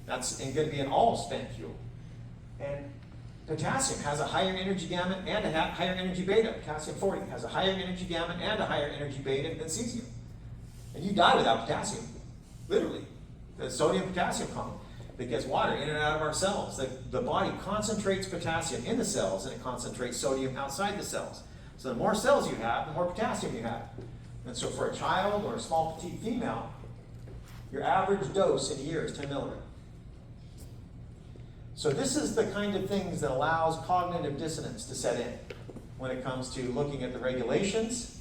That's going to be an all spent fuel. And potassium has a higher energy gamut and a higher energy beta. Potassium-40 has a higher energy gamut and a higher energy beta than cesium. And you die without potassium, literally. The sodium-potassium complex that gets water in and out of our cells. The body concentrates potassium in the cells and it concentrates sodium outside the cells. So the more cells you have, the more potassium you have. And so for a child or a small petite female, your average dose in a year is 10 milligrams. So this is the kind of things that allows cognitive dissonance to set in when it comes to looking at the regulations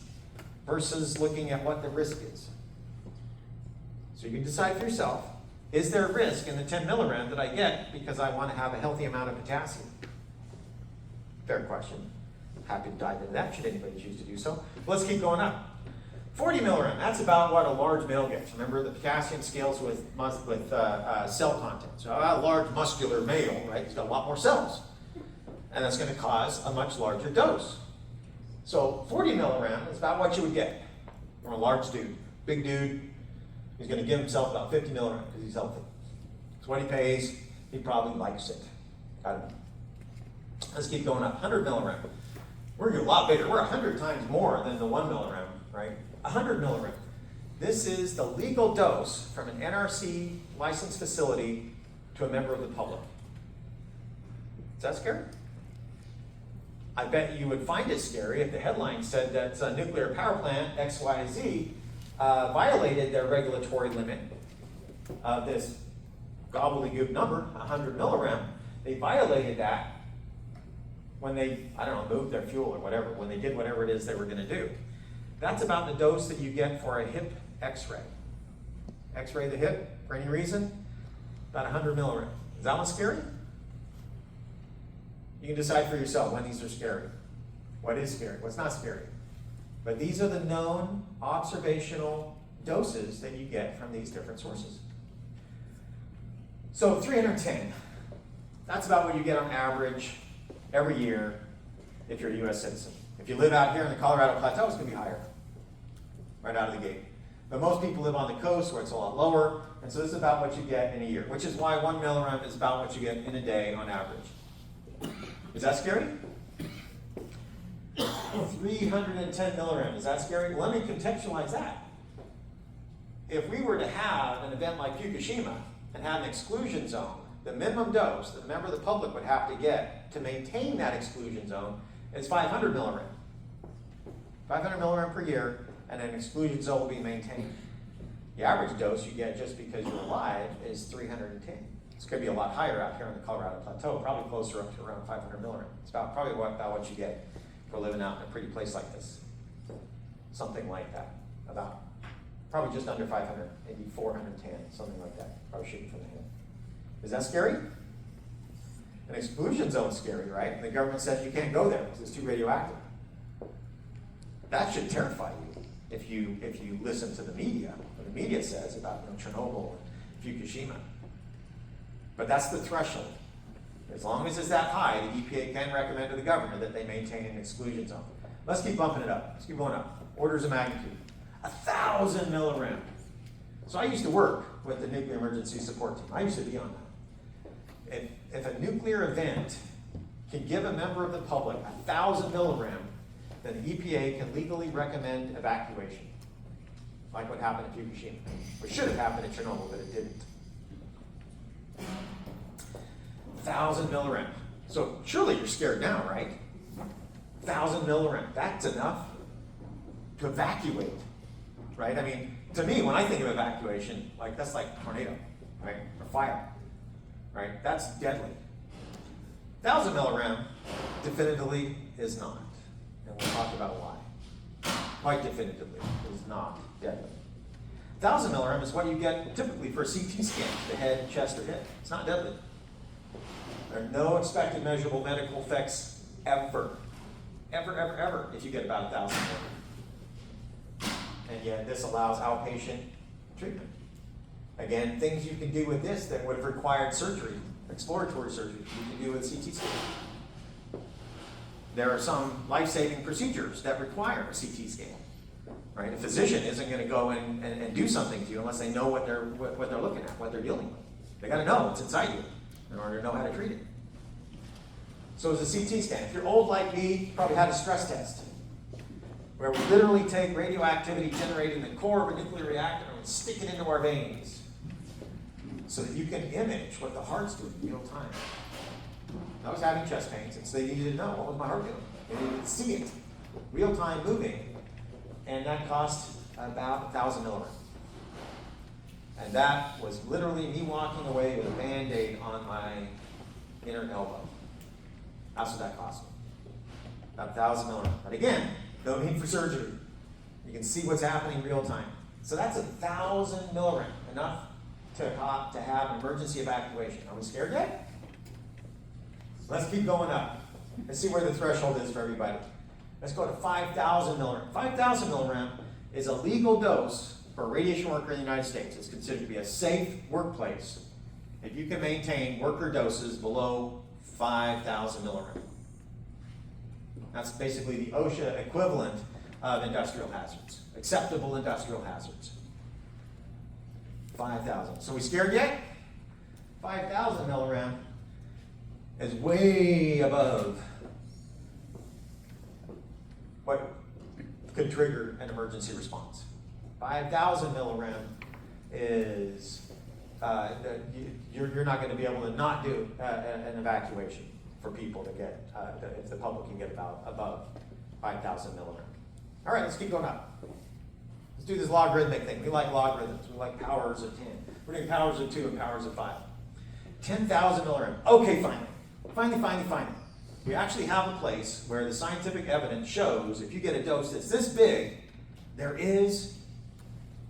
versus looking at what the risk is. So you can decide for yourself, is there a risk in the 10 milligram that I get because I want to have a healthy amount of potassium? Fair question. Happy to dive into that should anybody choose to do so. But let's keep going up. 40 milligram, that's about what a large male gets. Remember, the potassium scales with cell content. So a large muscular male, right, he's got a lot more cells. And that's going to cause a much larger dose. So 40 milligram is about what you would get from a large dude. Big dude, he's going to give himself about 50 milligrams because he's healthy. It's what he pays. He probably likes it. Got it. Let's keep going up. 100 milligram. We're a lot bigger. We're 100 times more than the 1 milligram, right? 100 milligram. This is the legal dose from an NRC licensed facility to a member of the public. Is that scary? I bet you would find it scary if the headline said that a nuclear power plant XYZ violated their regulatory limit of this gobbledygook number, 100 milligram. They violated that when they, I don't know, moved their fuel or whatever, when they did whatever it is they were going to do. That's about the dose that you get for a hip x-ray. X-ray the hip, for any reason, about 100 milligrams. Is that one scary? You can decide for yourself when these are scary. What is scary? What's not scary? But these are the known observational doses that you get from these different sources. So 310, that's about what you get on average every year if you're a U.S. citizen. If you live out here in the Colorado Plateau, it's going to be higher, right out of the gate. But most people live on the coast where it's a lot lower, and so this is about what you get in a year, which is why 1 milligram is about what you get in a day on average. Is that scary? 310 milligrams, is that scary? Well, let me contextualize that. If we were to have an event like Fukushima and have an exclusion zone, the minimum dose that a member of the public would have to get to maintain that exclusion zone is 500 milligrams. 500 milligrams per year, and an exclusion zone will be maintained. The average dose you get just because you're alive is 310. It's going to be a lot higher out here on the Colorado Plateau, probably closer up to around 500 milligrams. It's about what you get for living out in a pretty place like this. Something like that. About probably just under 500, maybe 410, something like that. Probably shooting from the hand. Is that scary? An exclusion zone is scary, right? The government says you can't go there because it's too radioactive. That should terrify you if you listen to the media, what the media says about Chernobyl and Fukushima. But that's the threshold. As long as it's that high, the EPA can recommend to the government that they maintain an exclusion zone. Let's keep bumping it up. Let's keep going up. Orders of magnitude. 1,000 milligrams. So I used to work with the Nuclear Emergency Support Team. I used to be on that. If a nuclear event can give a member of the public 1,000 milligrams, then the EPA can legally recommend evacuation, like what happened at Fukushima, which should have happened at Chernobyl, but it didn't. 1,000 milligrams. So surely you're scared now, right? 1,000 milligrams, that's enough to evacuate, right? I mean, to me, when I think of evacuation, like that's like tornado, right? Or fire, right? That's deadly. 1,000 milligrams definitively is not. And we'll talk about why. Quite definitively is not deadly. 1,000 milligram is what you get typically for a CT scan, the head, chest, or hip. It's not deadly. There are no expected measurable medical effects ever. Ever, if you get about 1,000 milligram. And yet this allows outpatient treatment. Again, things you can do with this that would have required surgery, exploratory surgery, you can do with CT scan. There are some life-saving procedures that require a CT scan. Right? A physician isn't going to go in and do something to you unless they know what they're looking at, what they're dealing with. They got to know what's inside you in order to know how to treat it. So it's a CT scan. If you're old like me, you probably had a stress test where we literally take radioactivity generated in the core of a nuclear reactor and stick it into our veins so that you can image what the heart's doing in real time. I was having chest pains, and so they needed to know what was my heart doing. They needed to see it, real time moving. And that cost about 1,000 milligrams. And that was literally me walking away with a Band-Aid on my inner elbow. That's what that cost me. About 1,000 milligrams. But again, no need for surgery. You can see what's happening real time. So that's 1,000 milligrams, enough to have an emergency evacuation. Are we scared yet? Let's keep going up. Let's see where the threshold is for everybody. Let's go to 5,000 milligram. 5,000 milligram is a legal dose for a radiation worker in the United States. It's considered to be a safe workplace if you can maintain worker doses below 5,000 milligram. That's basically the OSHA equivalent of industrial hazards, acceptable industrial hazards. 5,000. So we scared yet? 5,000 milligram is way above what could trigger an emergency response. 5,000 milligram is, you're not going to be able to not do an evacuation for people to get, if the public can get above 5,000 milligram. All right, let's keep going up. Let's do this logarithmic thing. We like logarithms. We like powers of 10. We're doing powers of 2 and powers of 5. 10,000 milligram. Okay, finally. We actually have a place where the scientific evidence shows if you get a dose that's this big, there is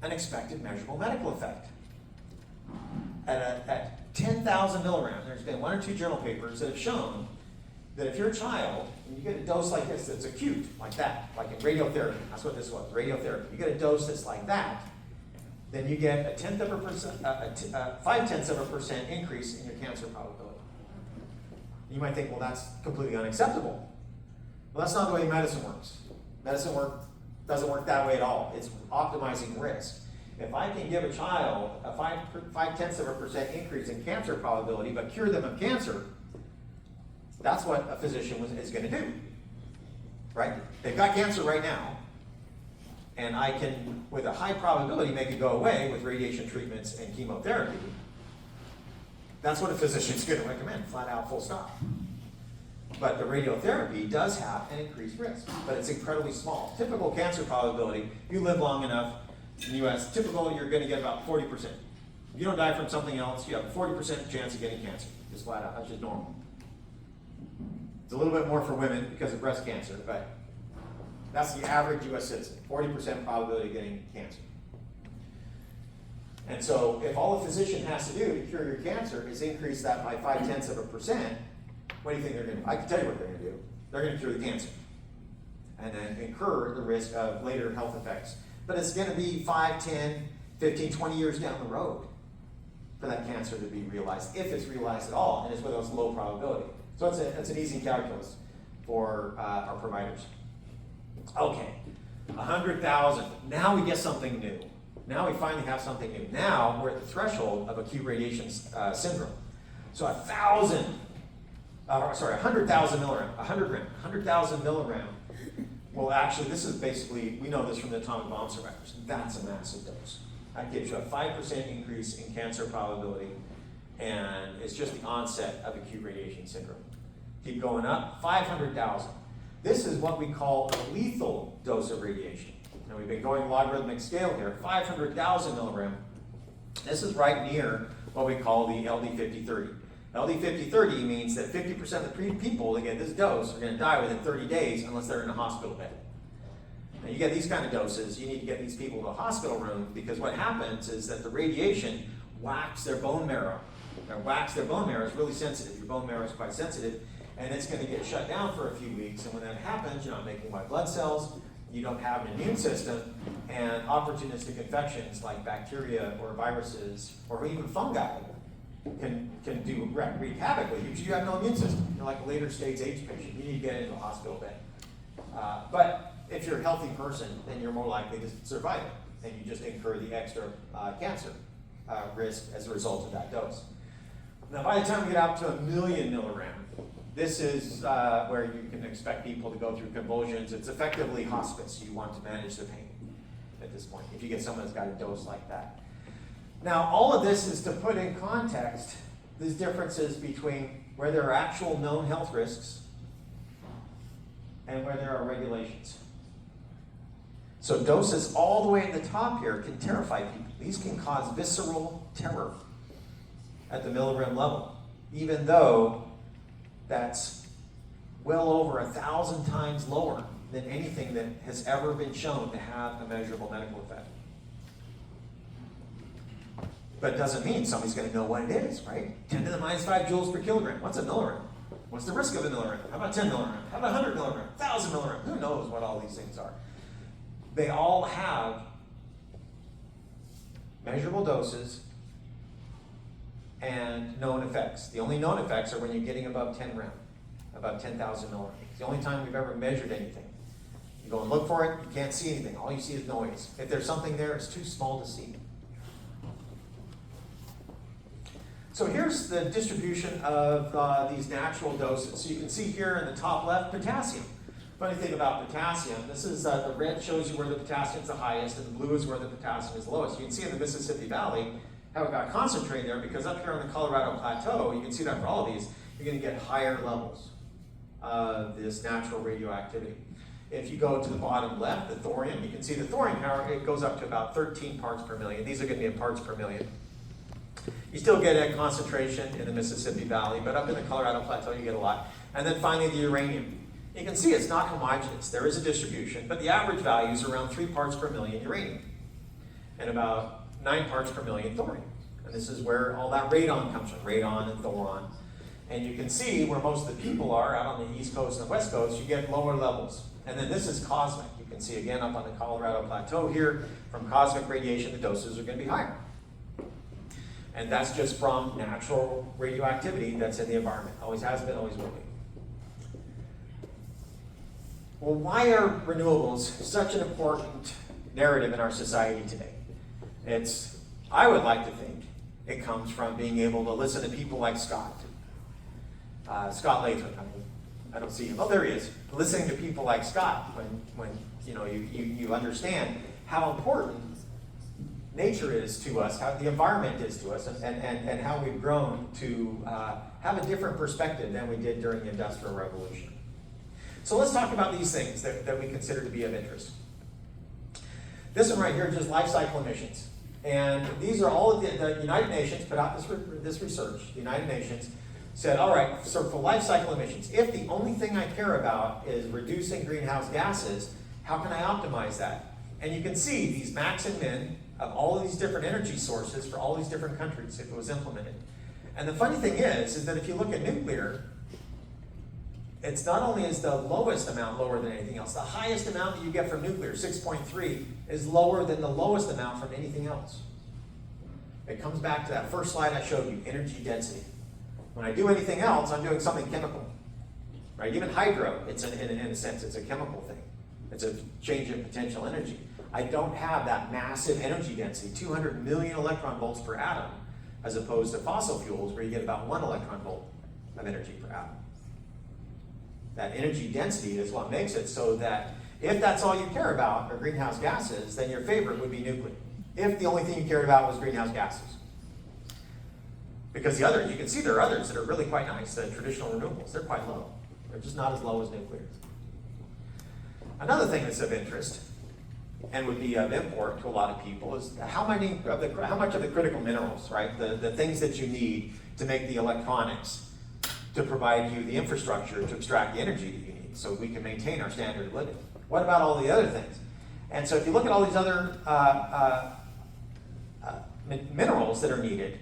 an expected measurable medical effect. At 10,000 milligrams, there's been 1 or 2 journal papers that have shown that if you're a child and you get a dose like this that's acute, like that, like in radiotherapy, that's what this was, radiotherapy. You get a dose that's like that, then you get a 0.5% increase in your cancer probability. You might think, well, that's completely unacceptable. Well, that's not the way medicine works. Medicine doesn't work that way at all. It's optimizing risk. If I can give a child a 0.5% increase in cancer probability, but cure them of cancer, that's what a physician is going to do, right? They've got cancer right now, and I can, with a high probability, make it go away with radiation treatments and chemotherapy. That's what a physician's going to recommend, flat out, full stop. But the radiotherapy does have an increased risk, but it's incredibly small. Typical cancer probability, if you live long enough in the U.S., typical, you're going to get about 40%. If you don't die from something else, you have a 40% chance of getting cancer, just flat out. That's just normal. It's a little bit more for women because of breast cancer, but that's the average U.S. citizen, 40% probability of getting cancer. And so if all a physician has to do to cure your cancer is increase that by 0.5%, what do you think they're going to do? I can tell you what they're going to do. They're going to cure the cancer and then incur the risk of later health effects. But it's going to be 5, 10, 15, 20 years down the road for that cancer to be realized, if it's realized at all, and it's with a low probability. So it's an easy calculus for our providers. Okay, 100,000. Now we get something new. Now we finally have something new. Now we're at the threshold of acute radiation syndrome. So 100,000 milligram, 100,000 milligram will actually, this is basically, we know this from the atomic bomb survivors, that's a massive dose. That gives you a 5% increase in cancer probability, and it's just the onset of acute radiation syndrome. Keep going up, 500,000. This is what we call a lethal dose of radiation. Now we've been going logarithmic scale here, 500,000 milligram. This is right near what we call the LD5030. LD5030 means that 50% of the people that get this dose are going to die within 30 days unless they're in a hospital bed. Now you get these kind of doses, you need to get these people to a hospital room, because what happens is that the radiation whacks their bone marrow. And whacks their bone marrow is really sensitive. Your bone marrow is quite sensitive, and it's going to get shut down for a few weeks. And when that happens, you're not making white blood cells, you don't have an immune system, and opportunistic infections like bacteria or viruses or even fungi can wreak havoc with you because you have no immune system. You're like a later stage AIDS patient. You need to get into a hospital bed. But if you're a healthy person, then you're more likely to survive it, and you just incur the extra cancer risk as a result of that dose. Now, by the time we get out to 1 million milligrams, this is where you can expect people to go through convulsions. It's effectively hospice. You want to manage the pain at this point, if you get someone that's got a dose like that. Now, all of this is to put in context these differences between where there are actual known health risks and where there are regulations. So doses all the way at the top here can terrify people. These can cause visceral terror at the milligram level, even though that's well over 1,000 times lower than anything that has ever been shown to have a measurable medical effect. But it doesn't mean somebody's going to know what it is, right? 10 to the minus 5 joules per kilogram. What's a milligram? What's the risk of a milligram? How about 10 milligrams? How about 100 milligrams? 1,000 milligrams? Who knows what all these things are? They all have measurable doses and known effects. The only known effects are when you're getting above 10 rem, above 10,000 milligrams. It's the only time we've ever measured anything. You go and look for it, you can't see anything. All you see is noise. If there's something there, it's too small to see. So here's the distribution of these natural doses. So you can see here in the top left, potassium. Funny thing about potassium, this is the red shows you where the potassium is the highest, and the blue is where the potassium is lowest. You can see in the Mississippi Valley how it got concentrated there, because up here on the Colorado Plateau, you can see that for all of these, you're going to get higher levels of this natural radioactivity. If you go to the bottom left, the thorium, you can see the thorium power, it goes up to about 13 parts per million. These are going to be in parts per million. You still get a concentration in the Mississippi Valley, but up in the Colorado Plateau you get a lot. And then finally the uranium. You can see it's not homogeneous. There is a distribution, but the average value is around 3 parts per million uranium and about 9 parts per million thorium. And this is where all that radon comes from, radon and thoron. And you can see where most of the people are out on the East Coast and the West Coast, you get lower levels. And then this is cosmic. You can see again up on the Colorado Plateau here, from cosmic radiation, the doses are going to be higher. And that's just from natural radioactivity that's in the environment. Always has been, always will be. Well, why are renewables such an important narrative in our society today? I would like to think it comes from being able to listen to people like Scott. Scott Lathrop, I don't see him. Oh, there he is. Listening to people like Scott when you understand how important nature is to us, how the environment is to us, and how we've grown to have a different perspective than we did during the Industrial Revolution. So let's talk about these things that we consider to be of interest. This one right here is just life cycle emissions. And these are all of the United Nations put out this research. The United Nations said, all right, so for life cycle emissions, if the only thing I care about is reducing greenhouse gases, how can I optimize that? And you can see these max and min of all of these different energy sources for all these different countries if it was implemented. And the funny thing is that if you look at nuclear, it's not only is the lowest amount lower than anything else, the highest amount that you get from nuclear, 6.3, is lower than the lowest amount from anything else. It comes back to that first slide I showed you, energy density. When I do anything else, I'm doing something chemical. Right? Even hydro, it's in a sense, it's a chemical thing. It's a change in potential energy. I don't have that massive energy density, 200 million electron volts per atom, as opposed to fossil fuels where you get about 1 electron volt of energy per atom. That energy density is what makes it so that if that's all you care about are greenhouse gases, then your favorite would be nuclear. If the only thing you cared about was greenhouse gases. Because the others, you can see there are others that are really quite nice, the traditional renewables, they're quite low. They're just not as low as nuclear. Another thing that's of interest and would be of import to a lot of people is how much of the critical minerals, right, the things that you need to make the electronics, to provide you the infrastructure to extract the energy that you need so we can maintain our standard of living. What about all the other things? And so if you look at all these other minerals that are needed,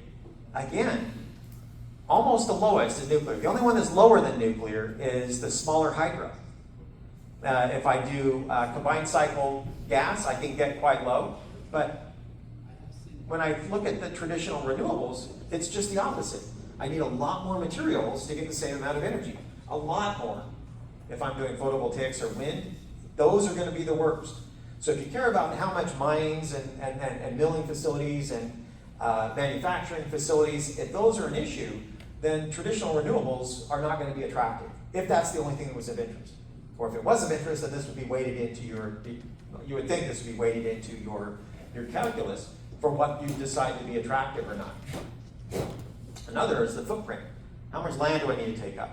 again, almost the lowest is nuclear. The only one that's lower than nuclear is the smaller hydro. If I do combined cycle gas, I can get quite low. But when I look at the traditional renewables, it's just the opposite. I need a lot more materials to get the same amount of energy. A lot more. If I'm doing photovoltaics or wind, those are going to be the worst. So if you care about how much mines and milling facilities and manufacturing facilities, if those are an issue, then traditional renewables are not going to be attractive, if that's the only thing that was of interest. Or if it was of interest, then this would be weighted into you would think this would be weighted into your calculus for what you decide to be attractive or not. Another is the footprint. How much land do I need to take up?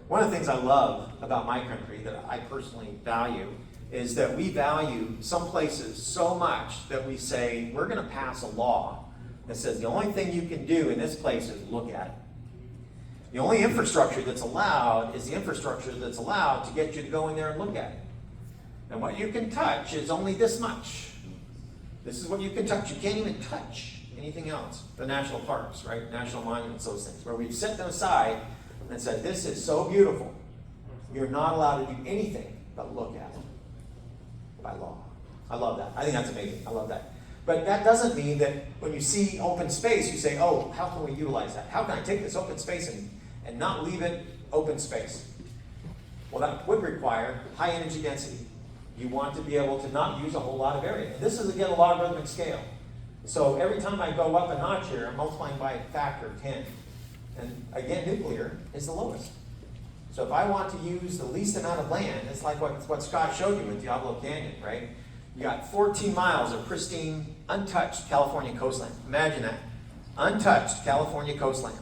One of the things I love about my country that I personally value is that we value some places so much that we say we're going to pass a law that says the only thing you can do in this place is look at it. The only infrastructure that's allowed is the infrastructure that's allowed to get you to go in there and look at it. And what you can touch is only this much. This is what you can touch. You can't even touch anything else. The national parks, right? National monuments, those things, where we've set them aside and said, this is so beautiful. You're not allowed to do anything but look at it by law. I love that. I think that's amazing. I love that. But that doesn't mean that when you see open space, you say, oh, how can we utilize that? How can I take this open space and not leave it open space? Well, that would require high energy density. You want to be able to not use a whole lot of area. This is, again, a logarithmic scale. So every time I go up a notch here, I'm multiplying by a factor of 10. And again, nuclear is the lowest. So if I want to use the least amount of land, it's like what Scott showed you with Diablo Canyon, right? You got 14 miles of pristine, untouched California coastline. Imagine that. Untouched California coastline.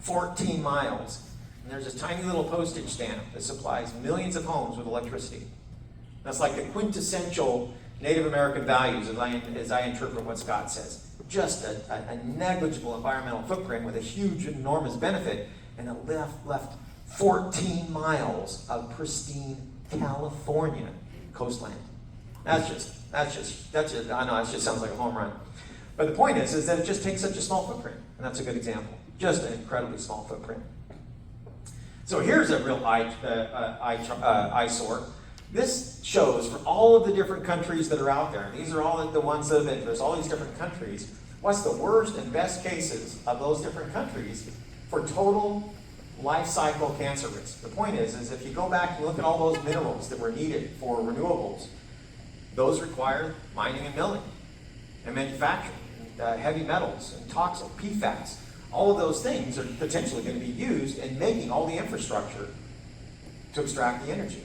14 miles. And there's this tiny little postage stamp that supplies millions of homes with electricity. That's like the quintessential Native American values as I interpret what Scott says. Just a negligible environmental footprint with a huge, enormous benefit, and it left 14 miles of pristine California coastline. That just sounds like a home run. But the point is that it just takes such a small footprint, and that's a good example. Just an incredibly small footprint. So here's a real eyesore. This shows for all of the different countries that are out there, and these are all the ones of interest, all these different countries, what's the worst and best cases of those different countries for total life cycle cancer risk. The point is if you go back and look at all those minerals that were needed for renewables, those require mining and milling and manufacturing, heavy metals and toxic PFAS. All of those things are potentially going to be used in making all the infrastructure to extract the energy.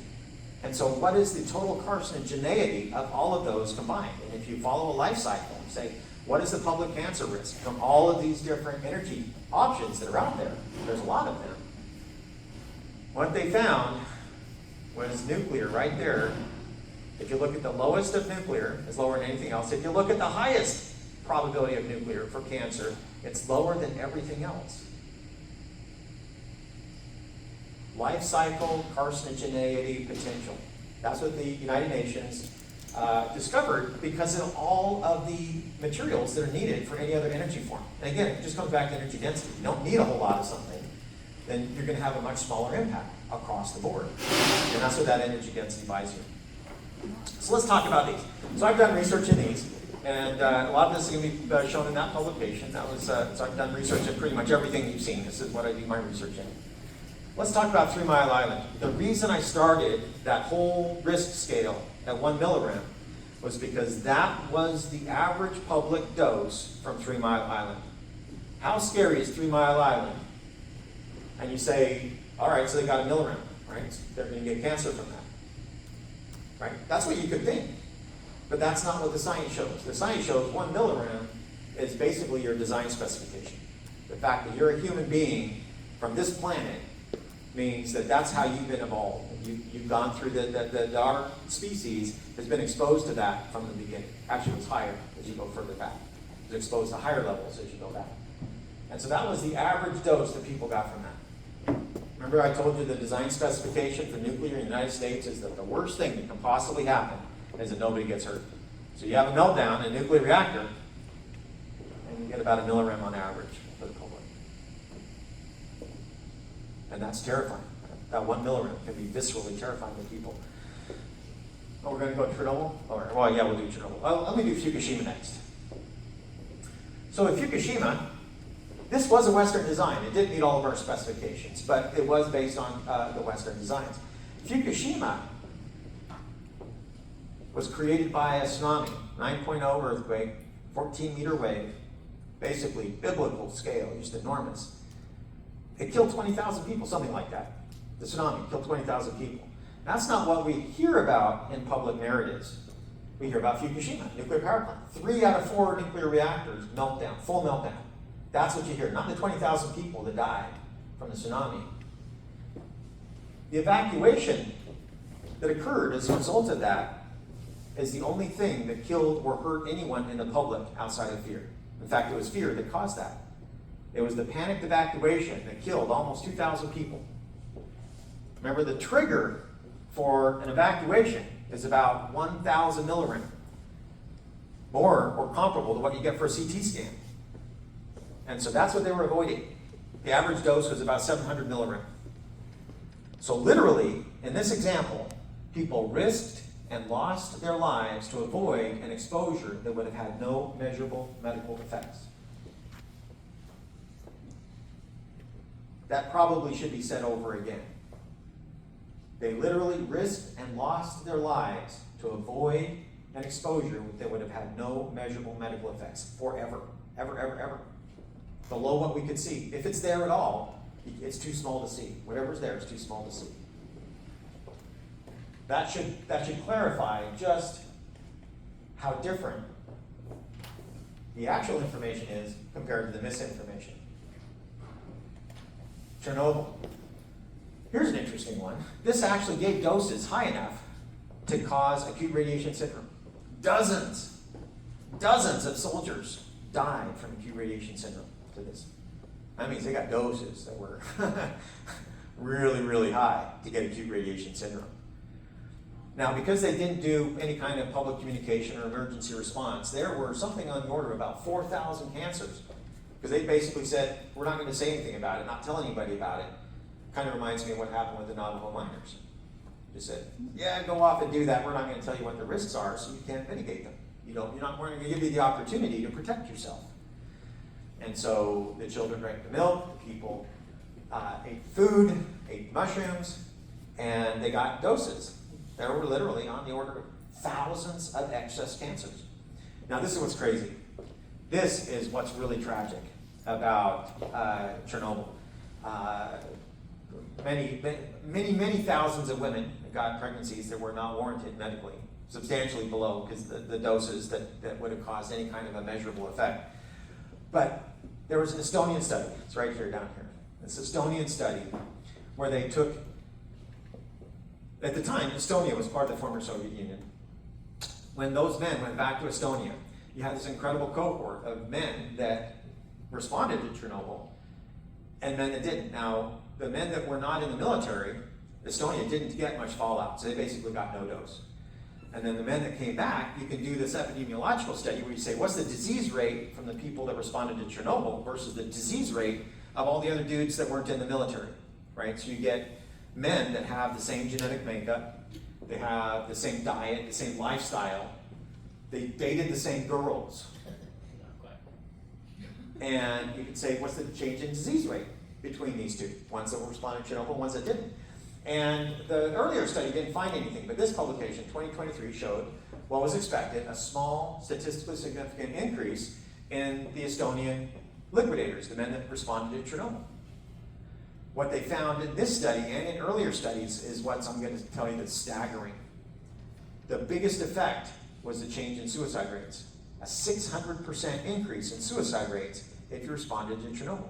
And so what is the total carcinogeneity of all of those combined? And if you follow a life cycle and say, what is the public cancer risk from all of these different energy options that are out there? There's a lot of them. What they found was nuclear right there. If you look at the lowest of nuclear, it's lower than anything else. If you look at the highest probability of nuclear for cancer, it's lower than everything else. Life cycle carcinogeneity potential. That's what the United Nations discovered because of all of the materials that are needed for any other energy form. And again, it just comes back to energy density. You don't need a whole lot of something, then you're going to have a much smaller impact across the board. And that's what that energy density buys you. So let's talk about these. So I've done research in these, and a lot of this is going to be shown in that publication. So I've done research in pretty much everything you've seen. This is what I do my research in. Let's talk about 3 Mile Island. The reason I started that whole risk scale at 1 milligram was because that was the average public dose from 3 Mile Island. How scary is 3 Mile Island? And you say, all right, so they got a milligram, right? So they're going to get cancer from that, right? That's what you could think. But that's not what the science shows. The science shows 1 milligram is basically your design specification. The fact that you're a human being from this planet means that that's how you've been evolved. You've gone through our species has been exposed to that from the beginning. Actually, it was higher as you go further back. It was exposed to higher levels as you go back. And so that was the average dose that people got from that. Remember I told you the design specification for nuclear in the United States is that the worst thing that can possibly happen is that nobody gets hurt. So you have a meltdown in a nuclear reactor, and you get about a millirem on average for the public. And that's terrifying. That 1 millirem can be viscerally terrifying to people. Oh, we're going to go to Chernobyl? Well, yeah, we'll do Chernobyl. Let me do Fukushima next. So in Fukushima, this was a Western design. It didn't meet all of our specifications, but it was based on the Western designs. Fukushima was created by a tsunami, 9.0 earthquake, 14-meter wave, basically biblical scale, just enormous. It killed 20,000 people, something like that. The tsunami killed 20,000 people. That's not what we hear about in public narratives. We hear about Fukushima, nuclear power plant. 3 out of 4 nuclear reactors meltdown, full meltdown. That's what you hear, not the 20,000 people that died from the tsunami. The evacuation that occurred as a result of that is the only thing that killed or hurt anyone in the public outside of fear. In fact, it was fear that caused that. It was the panicked evacuation that killed almost 2,000 people. Remember, the trigger for an evacuation is about 1,000 millirem, more or comparable to what you get for a CT scan. And so that's what they were avoiding. The average dose was about 700 millirem. So literally, in this example, people risked and lost their lives to avoid an exposure that would have had no measurable medical effects. That probably should be said over again. They literally risked and lost their lives to avoid an exposure that would have had no measurable medical effects forever. Ever, ever, ever. Below what we could see. If it's there at all, it's too small to see. Whatever's there is too small to see. That should clarify just how different the actual information is compared to the misinformation. Chernobyl. Here's an interesting one. This actually gave doses high enough to cause acute radiation syndrome. Dozens of soldiers died from acute radiation syndrome to this. That means they got doses that were really, really high to get acute radiation syndrome. Now, because they didn't do any kind of public communication or emergency response, there were something on the order of about 4,000 cancers. Because they basically said, we're not going to say anything about it, not tell anybody about it. Kind of reminds me of what happened with the Navajo miners. Just said, yeah, go off and do that. We're not going to tell you what the risks are, so you can't mitigate them. We're not going to give you the opportunity to protect yourself. And so the children drank the milk, the people ate food, ate mushrooms, and they got doses. They were literally on the order of thousands of excess cancers. Now, this is what's crazy. This is what's really tragic about Chernobyl. Many thousands of women got pregnancies that were not warranted medically, substantially below because the doses that would have caused any kind of a measurable effect. But there was an Estonian study, it's right here down here. This Estonian study where they took, at the time, Estonia was part of the former Soviet Union. When those men went back to Estonia, you had this incredible cohort of men that responded to Chernobyl and men that didn't. Now, the men that were not in the military, Estonia didn't get much fallout, so they basically got no dose. And then the men that came back, you can do this epidemiological study where you say, what's the disease rate from the people that responded to Chernobyl versus the disease rate of all the other dudes that weren't in the military, right? So you get men that have the same genetic makeup, they have the same diet, the same lifestyle, they dated the same girls. And you could say, what's the change in disease rate between these two? Ones that were responding to Chernobyl, ones that didn't. And the earlier study didn't find anything, but this publication, 2023, showed what was expected, a small, statistically significant increase in the Estonian liquidators, the men that responded to Chernobyl. What they found in this study and in earlier studies is what I'm going to tell you that's staggering. The biggest effect was the change in suicide rates. A 600% increase in suicide rates if you responded to Chernobyl.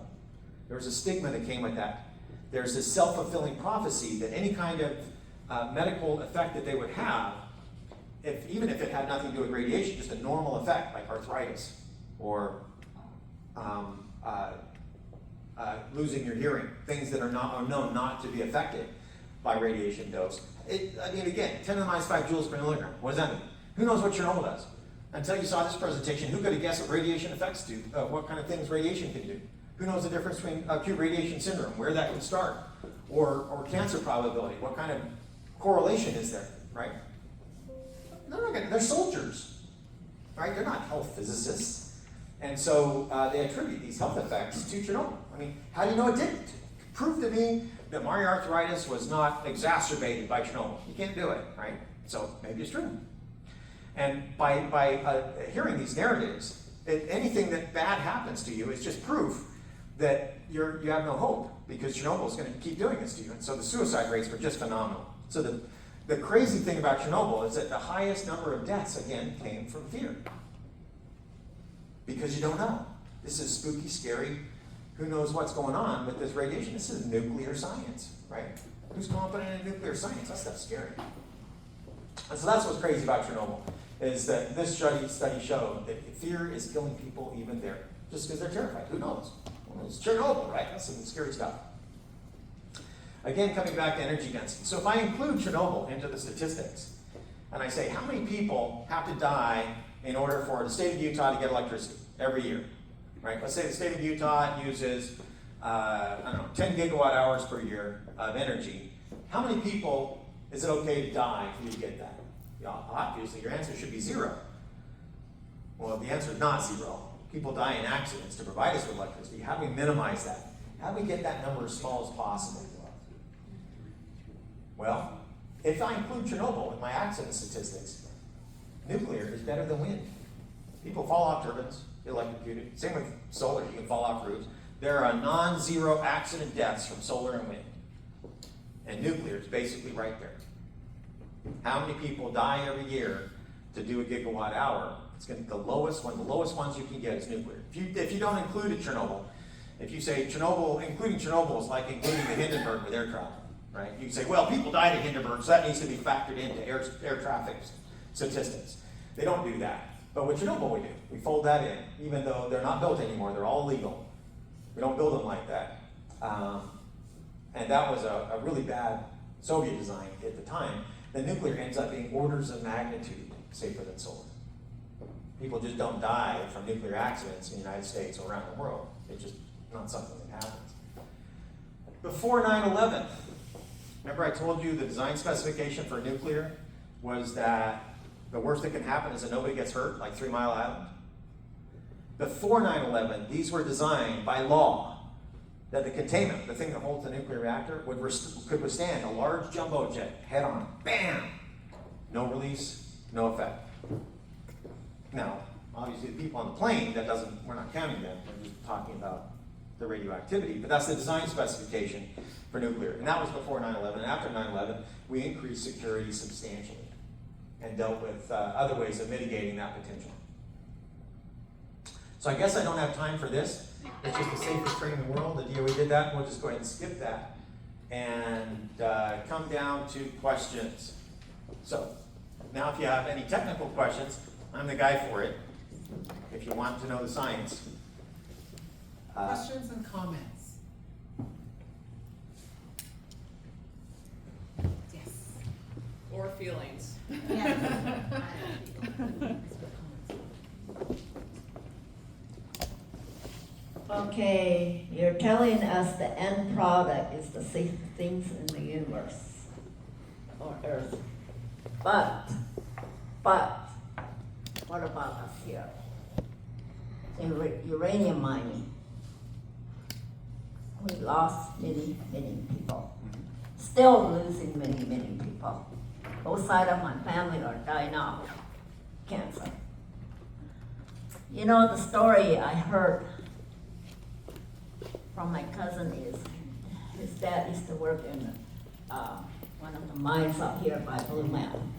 There was a stigma that came with that. There's this self-fulfilling prophecy that any kind of medical effect that they would have, even if it had nothing to do with radiation, just a normal effect like arthritis or losing your hearing, things that are known not to be affected by radiation dose. Again, 10 to the minus 5 joules per milligram. What does that mean? Who knows what Chernobyl does? Until you saw this presentation, who could have guessed what radiation effects do, what kind of things radiation can do? Who knows the difference between acute radiation syndrome, where that can start, or cancer probability? What kind of correlation is there, right? They're soldiers, right? They're not health physicists. And so they attribute these health effects to Chernobyl. I mean, how do you know it didn't? Prove to me that my arthritis was not exacerbated by Chernobyl. You can't do it, right? So maybe it's true. And by hearing these narratives, anything that bad happens to you is just proof that you have no hope, because Chernobyl is going to keep doing this to you. And so the suicide rates were just phenomenal. So the crazy thing about Chernobyl is that the highest number of deaths, again, came from fear. Because you don't know. This is spooky, scary. Who knows what's going on with this radiation? This is nuclear science, right? Who's confident in nuclear science? That stuff's scary. And so that's what's crazy about Chernobyl, is that this study showed that fear is killing people even there, just because they're terrified. Who knows? Well, it's Chernobyl, right? That's some scary stuff. Again, coming back to energy density. So if I include Chernobyl into the statistics, and I say, how many people have to die in order for the state of Utah to get electricity every year, right? Let's say the state of Utah uses, 10 gigawatt hours per year of energy. How many people is it okay to die for you to get that? Obviously, your answer should be 0. Well, the answer is not 0. People die in accidents to provide us with electricity. How do we minimize that? How do we get that number as small as possible? Well, if I include Chernobyl in my accident statistics, nuclear is better than wind. People fall off turbines, get electrocuted. Same with solar, you can fall off roofs. There are non-zero accident deaths from solar and wind. And nuclear is basically right there. How many people die every year to do a gigawatt hour? It's going to be the lowest one. The lowest ones you can get is nuclear. If you don't include Chernobyl, if you say Chernobyl, including Chernobyl is like including the Hindenburg with air travel, right? You can say, well, people died at Hindenburg, so that needs to be factored into air traffic statistics. They don't do that. But with Chernobyl, we do. We fold that in, even though they're not built anymore. They're all illegal. We don't build them like that. And that was a really bad Soviet design at the time. The nuclear ends up being orders of magnitude safer than solar. People just don't die from nuclear accidents in the United States or around the world. It's just not something that happens. Before 9/11, remember I told you the design specification for nuclear was that the worst that can happen is that nobody gets hurt, like 3 Mile Island? Before 9/11, these were designed by law that the containment, the thing that holds the nuclear reactor, could withstand a large jumbo jet head on. Bam! No release, no effect. Now, obviously the people on the plane, we're not counting them, we're just talking about the radioactivity, but that's the design specification for nuclear. And that was before 9/11. After 9/11, we increased security substantially and dealt with other ways of mitigating that potential. So I guess I don't have time for this. It's just the safest train in the world. The DOE did that. We'll just go ahead and skip that and come down to questions. So now if you have any technical questions, I'm the guy for it. If you want to know the science. Questions and comments? Yes. Or feelings? Okay, you're telling us the end product is the safest things in the universe or Earth. But, what about us here? Uranium mining. We lost many people. Still losing many people. Both sides of my family are dying off cancer. You know, the story I heard from my cousin is his dad used to work in one of the mines out here by Blue Mountain.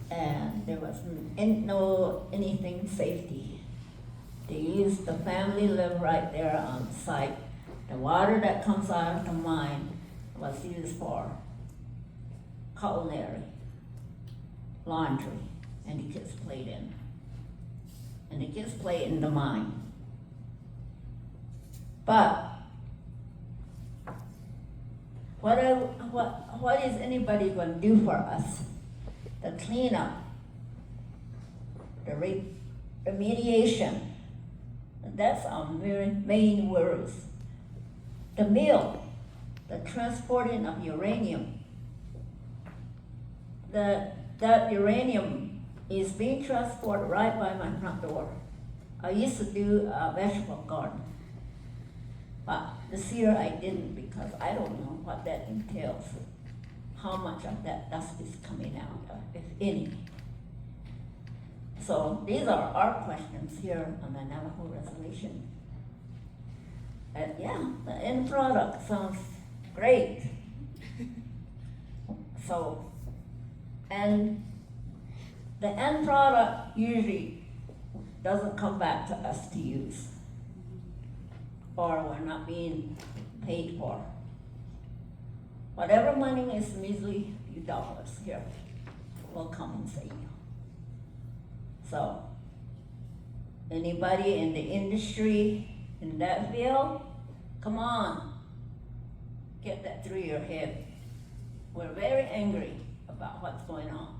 And there was anything safety. The family lived right there on site. The water that comes out of the mine was used for culinary, laundry, and the kids played in. And the kids played in the mine. But what is anybody going to do for us to clean up the remediation. That's our very main worries. The mill, the transporting of uranium. That uranium is being transported right by my front door. I used to do a vegetable garden, but this year I didn't because I don't know what that entails, how much of that dust is coming out, if any. So these are our questions here on the Navajo Reservation. And yeah, the end product sounds great. So, and the end product usually doesn't come back to us to use, or we're not being paid for. Whatever money is measly few dollars here will come and save you. So, anybody in the industry in that field, come on, get that through your head. We're very angry about what's going on.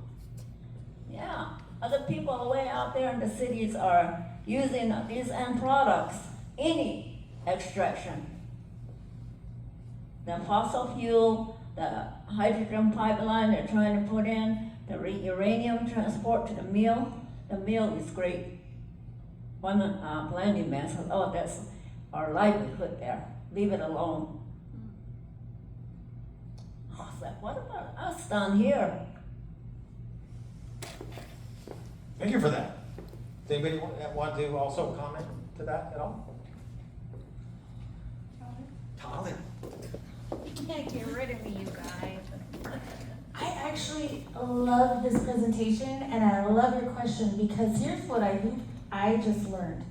Yeah, other people way out there in the cities are using these end products, any extraction. The fossil fuel, the hydrogen pipeline they're trying to put in, the uranium transport to the mill is great. One planning man said, oh, that's our livelihood there, leave it alone. I was like, what about us down here? Thank you for that. Does anybody want to also comment to that at all? Tyler. You can't get rid of me, you guys. I actually love this presentation and I love your question because here's what I think I just learned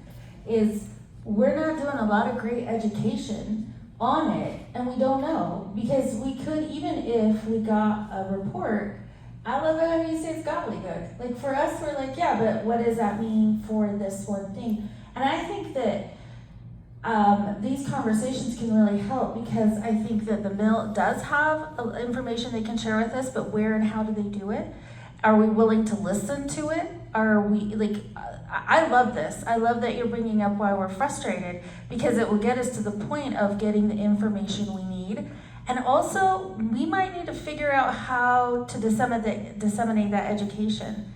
is we're not doing a lot of great education on it and we don't know because we could, even if we got a report, I love it when you say it's gobbledygook. Like for us, we're like, yeah, but what does that mean for this one thing? And I think that these conversations can really help because I think that the mill does have information they can share with us, but where and how do they do it? Are we willing to listen to it? Are we, like, I love this. I love that you're bringing up why we're frustrated because it will get us to the point of getting the information we need. And also, we might need to figure out how to disseminate that education.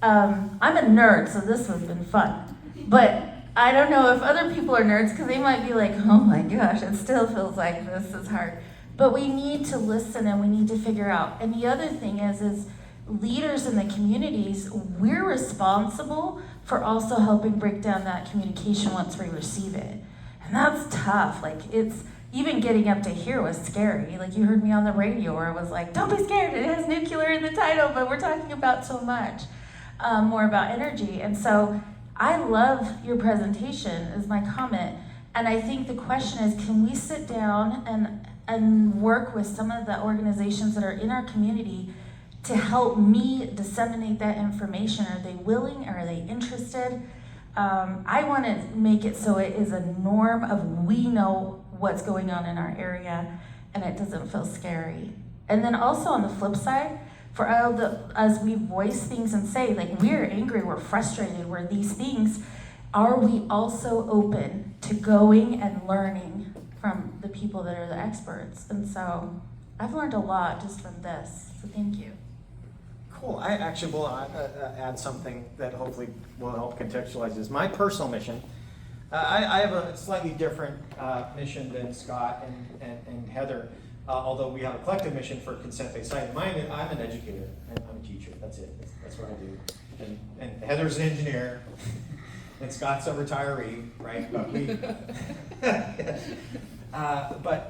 I'm a nerd, so this has been fun. But I don't know if other people are nerds because they might be like, oh my gosh, it still feels like this is hard. But we need to listen and we need to figure out. And the other thing is leaders in the communities, we're responsible for also helping break down that communication once we receive it. And that's tough. Like it's, even getting up to here was scary. Like you heard me on the radio where I was like, don't be scared, it has nuclear in the title, but we're talking about so much more about energy. And so I love your presentation is my comment. And I think the question is, can we sit down and work with some of the organizations that are in our community to help me disseminate that information? Are they willing? Are they interested? I want to make it so it is a norm of we know what's going on in our area and it doesn't feel scary. And then also on the flip side, for all the, as we voice things and say, like we're angry, we're frustrated, we're these things, are we also open to going and learning from the people that are the experts? And so I've learned a lot just from this, so thank you. Cool. I actually will add something that hopefully will help contextualize this. My personal mission, I have a slightly different mission than Scott and Heather, although we have a collective mission for consent-based siting. I'm an educator, and I'm a teacher. That's it. That's what I do. And Heather's an engineer, and Scott's a retiree, right? But we,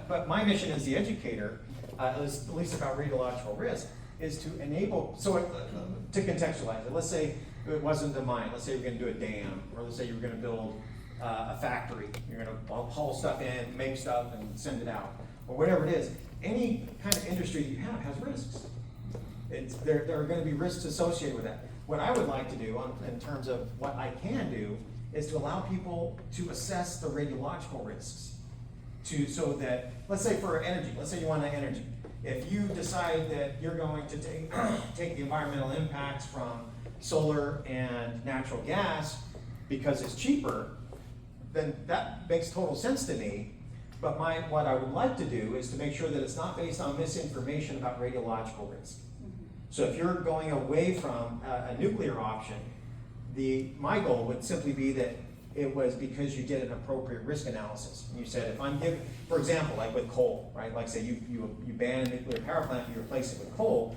but my mission as the educator, at least about radiological risk, is to enable, to contextualize it. Let's say it wasn't a mine. Let's say you're going to do a dam, or let's say you were going to build a factory. You're going to haul stuff in, make stuff, and send it out, or whatever it is. Any kind of industry you have has risks. There are going to be risks associated with that. What I would like to do, in terms of what I can do, is to allow people to assess the radiological risks. So that, let's say for energy, let's say you want energy. If you decide that you're going to take the environmental impacts from solar and natural gas because it's cheaper, then that makes total sense to me. But what I would like to do is to make sure that it's not based on misinformation about radiological risk. So if you're going away from a nuclear option, my goal would simply be that it was because you did an appropriate risk analysis. And you said, if I'm giving, for example, like with coal, right? Like say you ban a nuclear power plant, you replace it with coal,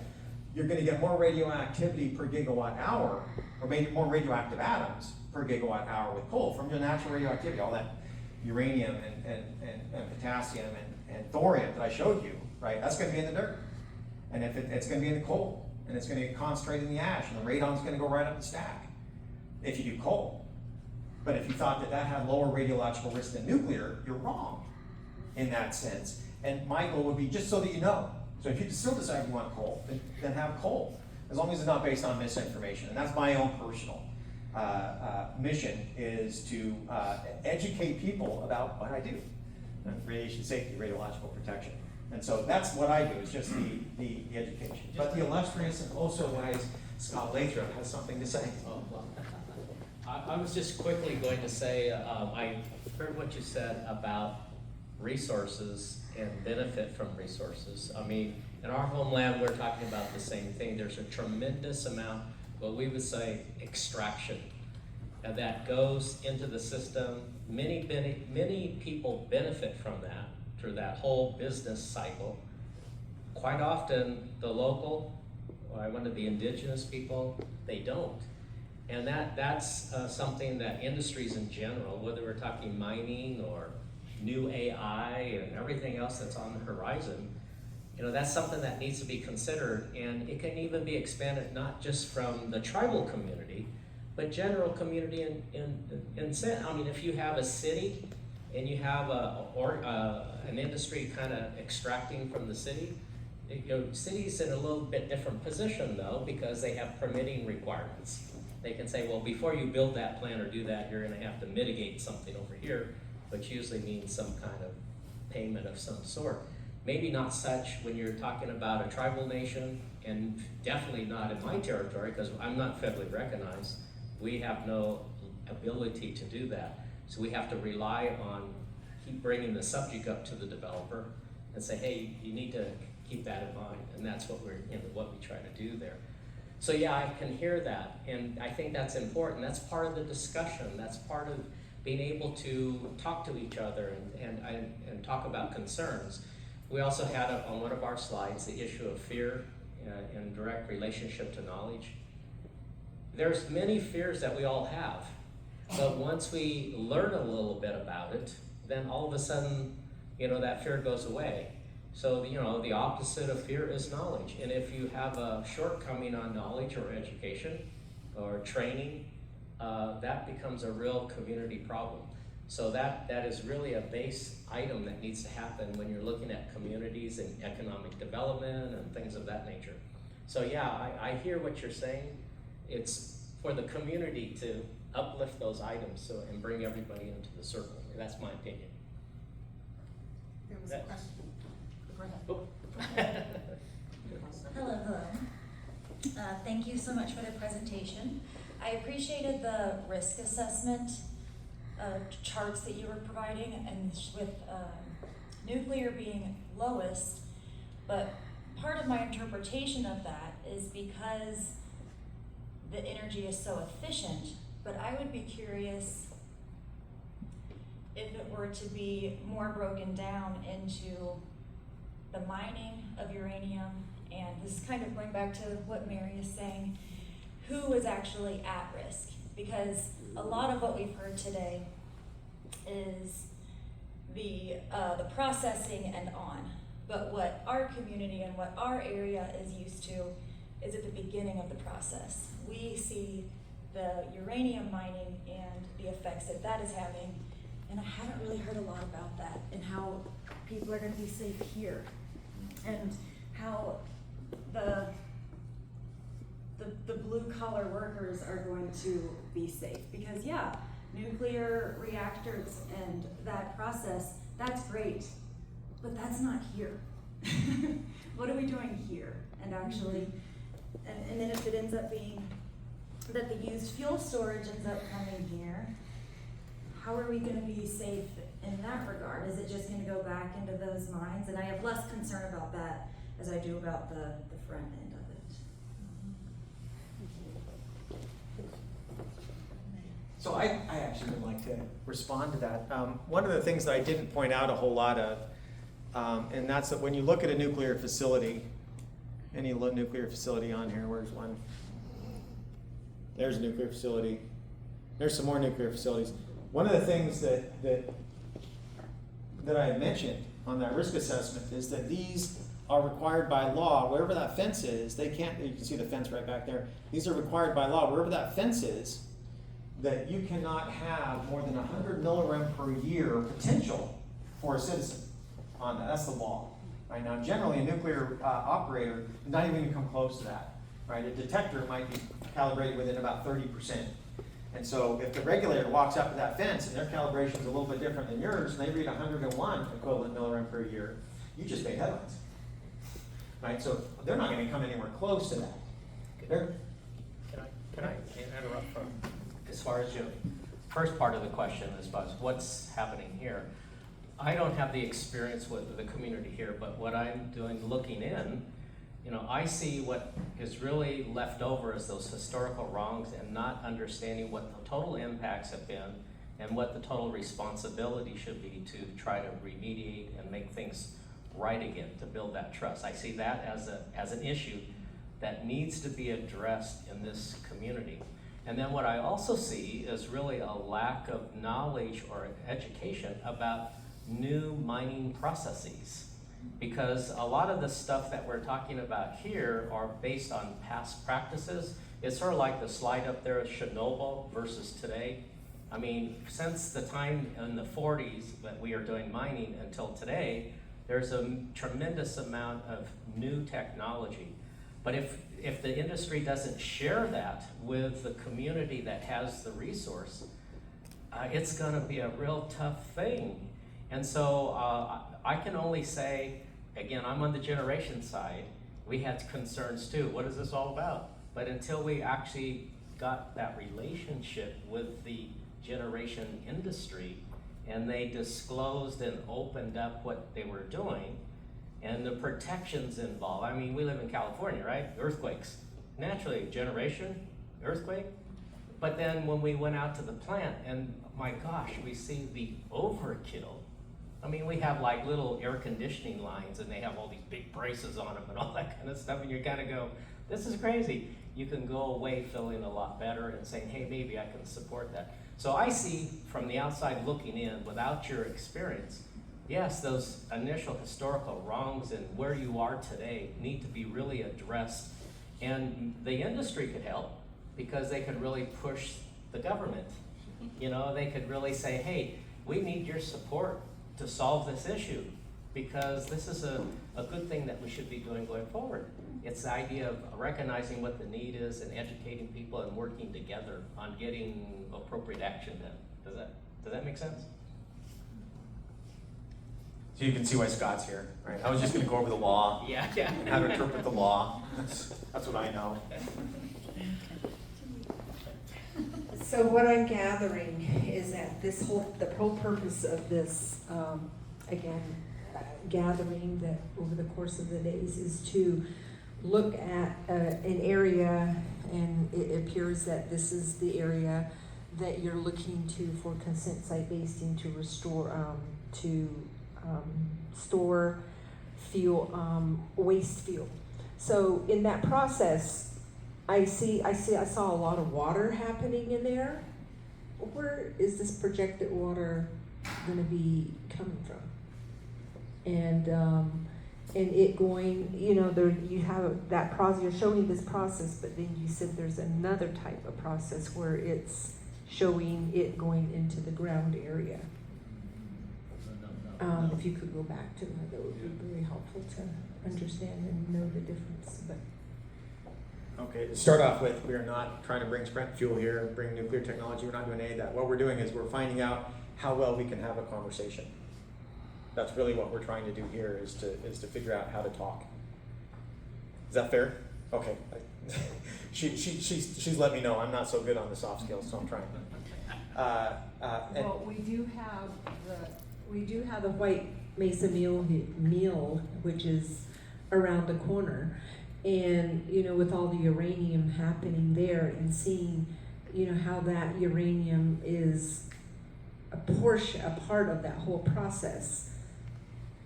you're gonna get more radioactivity per gigawatt hour, or maybe more radioactive atoms per gigawatt hour with coal from your natural radioactivity, all that uranium and potassium and thorium that I showed you, right? That's gonna be in the dirt. And if it's gonna be in the coal, and it's gonna get concentrated in the ash, and the radon's gonna go right up the stack if you do coal. But if you thought that had lower radiological risk than nuclear, you're wrong in that sense. And my goal would be just so that you know. So if you still decide you want coal, then have coal, as long as it's not based on misinformation. And that's my own personal mission, is to educate people about what I do. Radiation safety, radiological protection. And so that's what I do, is just the education. But the illustrious and also wise Scott Lathrop has something to say. Oh, well, I was just quickly going to say, I heard what you said about resources and benefit from resources. I mean, in our homeland, we're talking about the same thing. There's a tremendous amount, what we would say, extraction that goes into the system. Many people benefit from that through that whole business cycle. Quite often, the local, or one of the indigenous people, they don't. And that's something that industries in general, whether we're talking mining or new AI and everything else that's on the horizon, that's something that needs to be considered. And it can even be expanded not just from the tribal community, but general community in sense. I mean, if you have a city and you have an industry kind of extracting from the city, cities in a little bit different position though, because they have permitting requirements. They can say, well, before you build that plant or do that, you're gonna have to mitigate something over here, which usually means some kind of payment of some sort. Maybe not such when you're talking about a tribal nation, and definitely not in my territory, because I'm not federally recognized. We have no ability to do that. So we have to rely on keep bringing the subject up to the developer and say, hey, you need to keep that in mind. And that's what what we try to do there. So yeah, I can hear that, and I think that's important. That's part of the discussion. That's part of being able to talk to each other and talk about concerns. We also had on one of our slides the issue of fear in direct relationship to knowledge. There's many fears that we all have, but once we learn a little bit about it, then all of a sudden, that fear goes away. So, the opposite of fear is knowledge. And if you have a shortcoming on knowledge or education or training, that becomes a real community problem. So that is really a base item that needs to happen when you're looking at communities and economic development and things of that nature. So yeah, I hear what you're saying. It's for the community to uplift those items and bring everybody into the circle. That's my opinion. There was a question. Go ahead. Oh. Hello. Thank you so much for the presentation. I appreciated the risk assessment charts that you were providing, and with nuclear being lowest, but part of my interpretation of that is because the energy is so efficient, but I would be curious if it were to be more broken down into the mining of uranium, and this is kind of going back to what Mary is saying, who is actually at risk? Because a lot of what we've heard today is the processing and on, but what our community and what our area is used to is at the beginning of the process. We see the uranium mining and the effects that is having, and I haven't really heard a lot about that and how people are going to be safe here, and how the blue collar workers are going to be safe. Because yeah, nuclear reactors and that process, that's great, but that's not here. What are we doing here? And actually, and then if it ends up being that the used fuel storage ends up coming here, how are we gonna be safe in that regard? Is it just gonna go back into those mines? And I have less concern about that as I do about the front end of it. So I actually would like to respond to that. One of the things that I didn't point out a whole lot of, and that's that when you look at a nuclear facility, any nuclear facility on here, where's one? There's a nuclear facility. There's some more nuclear facilities. One of the things that I had mentioned on that risk assessment is that these are required by law. Wherever that fence is, they can't, you can see the fence right back there. These are required by law. Wherever that fence is, that you cannot have more than 100 milligram per year potential for a citizen on that. That's the law. Right now, generally, a nuclear operator is not even going to come close to that. Right, a detector might be calibrated within about 30%. And so, if the regulator walks up to that fence and their calibration is a little bit different than yours, and they read 101 equivalent milligram per year, you just made headlines. Right, so they're not going to come anywhere close to that. They're, Can I interrupt from, as far as your first part of the question, as far as what's happening here? I don't have the experience with the community here, but what I'm doing, looking in, you know, I see what is really left over as those historical wrongs and not understanding what the total impacts have been and what the total responsibility should be to try to remediate and make things right again, to build that trust. I see that as an issue that needs to be addressed in this community. And then what I also see is really a lack of knowledge or education about new mining processes. Because a lot of the stuff that we're talking about here are based on past practices. It's sort of like the slide up there of Chernobyl versus today. I mean, since the time in the 40s that we are doing mining until today, there's a tremendous amount of new technology. But if the industry doesn't share that with the community that has the resource, it's gonna be a real tough thing. And so I can only say, again, I'm on the generation side, we had concerns too. What is this all about? But until we actually got that relationship with the generation industry and they disclosed and opened up what they were doing and the protections involved. I mean, we live in California, right? Earthquakes. Naturally, generation, earthquake. But then when we went out to the plant and my gosh, we see the overkill. I mean, we have like little air conditioning lines and they have all these big braces on them and all that kind of stuff, and you kind of go, this is crazy. You can go away feeling a lot better and saying, hey, maybe I can support that. So I see from the outside looking in, without your experience, yes, those initial historical wrongs and where you are today need to be really addressed. And the industry could help because they could really push the government. You know, they could really say, hey, we need your support to solve this issue, because this is a good thing that we should be doing going forward. It's the idea of recognizing what the need is and educating people and working together on getting appropriate action done. Does that make sense? so you can see why Scott's here, right? I was just going to go over the law Yeah. and how to interpret the law. That's what I know. So what I'm gathering is that the whole purpose of this, gathering that over the course of the days is to look at an area, and it appears that this is the area that you're looking to for consent site basing to restore, store fuel, waste fuel. So in that process, I saw a lot of water happening in there. Where is this projected water gonna be coming from? And it going, you know, there you have that process, you're showing this process, but then you said there's another type of process where it's showing it going into the ground area. If you could go back to that would be very helpful to understand and know the difference, but. Okay, to start off with, we are not trying to bring spent fuel here, bring nuclear technology. We're not doing any of that. What we're doing is we're finding out how well we can have a conversation. That's really what we're trying to do here, is to figure out how to talk. Is that fair? Okay, she's let me know I'm not so good on the soft skills, so I'm trying. And Well, we do have the White Mesa meal, which is around the corner. And, you know, with all the uranium happening there and seeing, you know, how that uranium is a part of that whole process,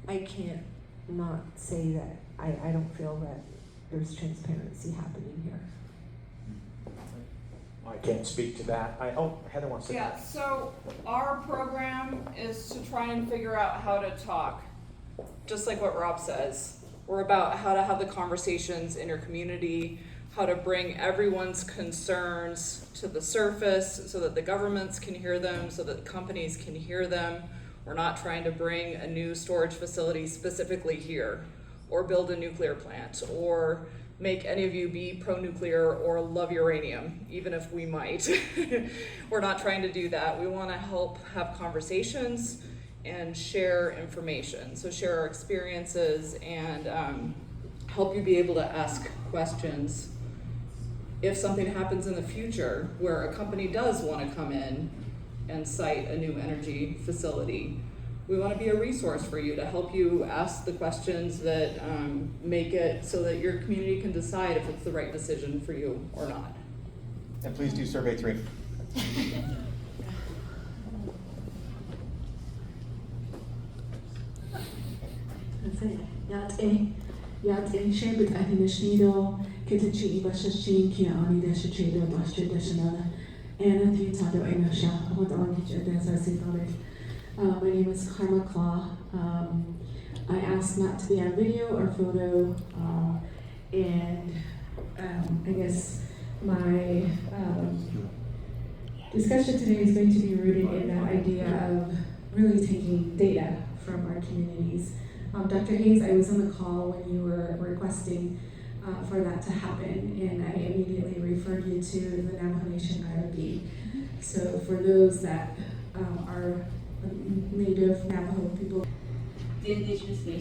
I can't not say that I don't feel that there's transparency happening here. I can't speak to that. Heather wants to. Yeah, so our program is to try and figure out how to talk, just like what Rob says. We're about how to have the conversations in your community, how to bring everyone's concerns to the surface so that the governments can hear them, so that companies can hear them. We're not trying to bring a new storage facility specifically here, or build a nuclear plant, or make any of you be pro-nuclear or love uranium, even if we might. We're not trying to do that. We want to help have conversations and share information. So share our experiences and help you be able to ask questions. If something happens in the future where a company does want to come in and site a new energy facility, we want to be a resource for you to help you ask the questions that make it so that your community can decide if it's the right decision for you or not. And please do survey 3. Yat share bit ahinishnido kitachi bashashin kia ani dashachido bashadashanana and the Tado Enasha, what on as I say on it. My name is Karma Claw. I asked not to be on video or photo, and I guess my discussion today is going to be rooted in that idea of really taking data from our communities. Dr. Hayes, I was on the call when you were requesting for that to happen, and I immediately referred you to the Navajo Nation IRB. So for those that are Native Navajo people, the Indigenous Nation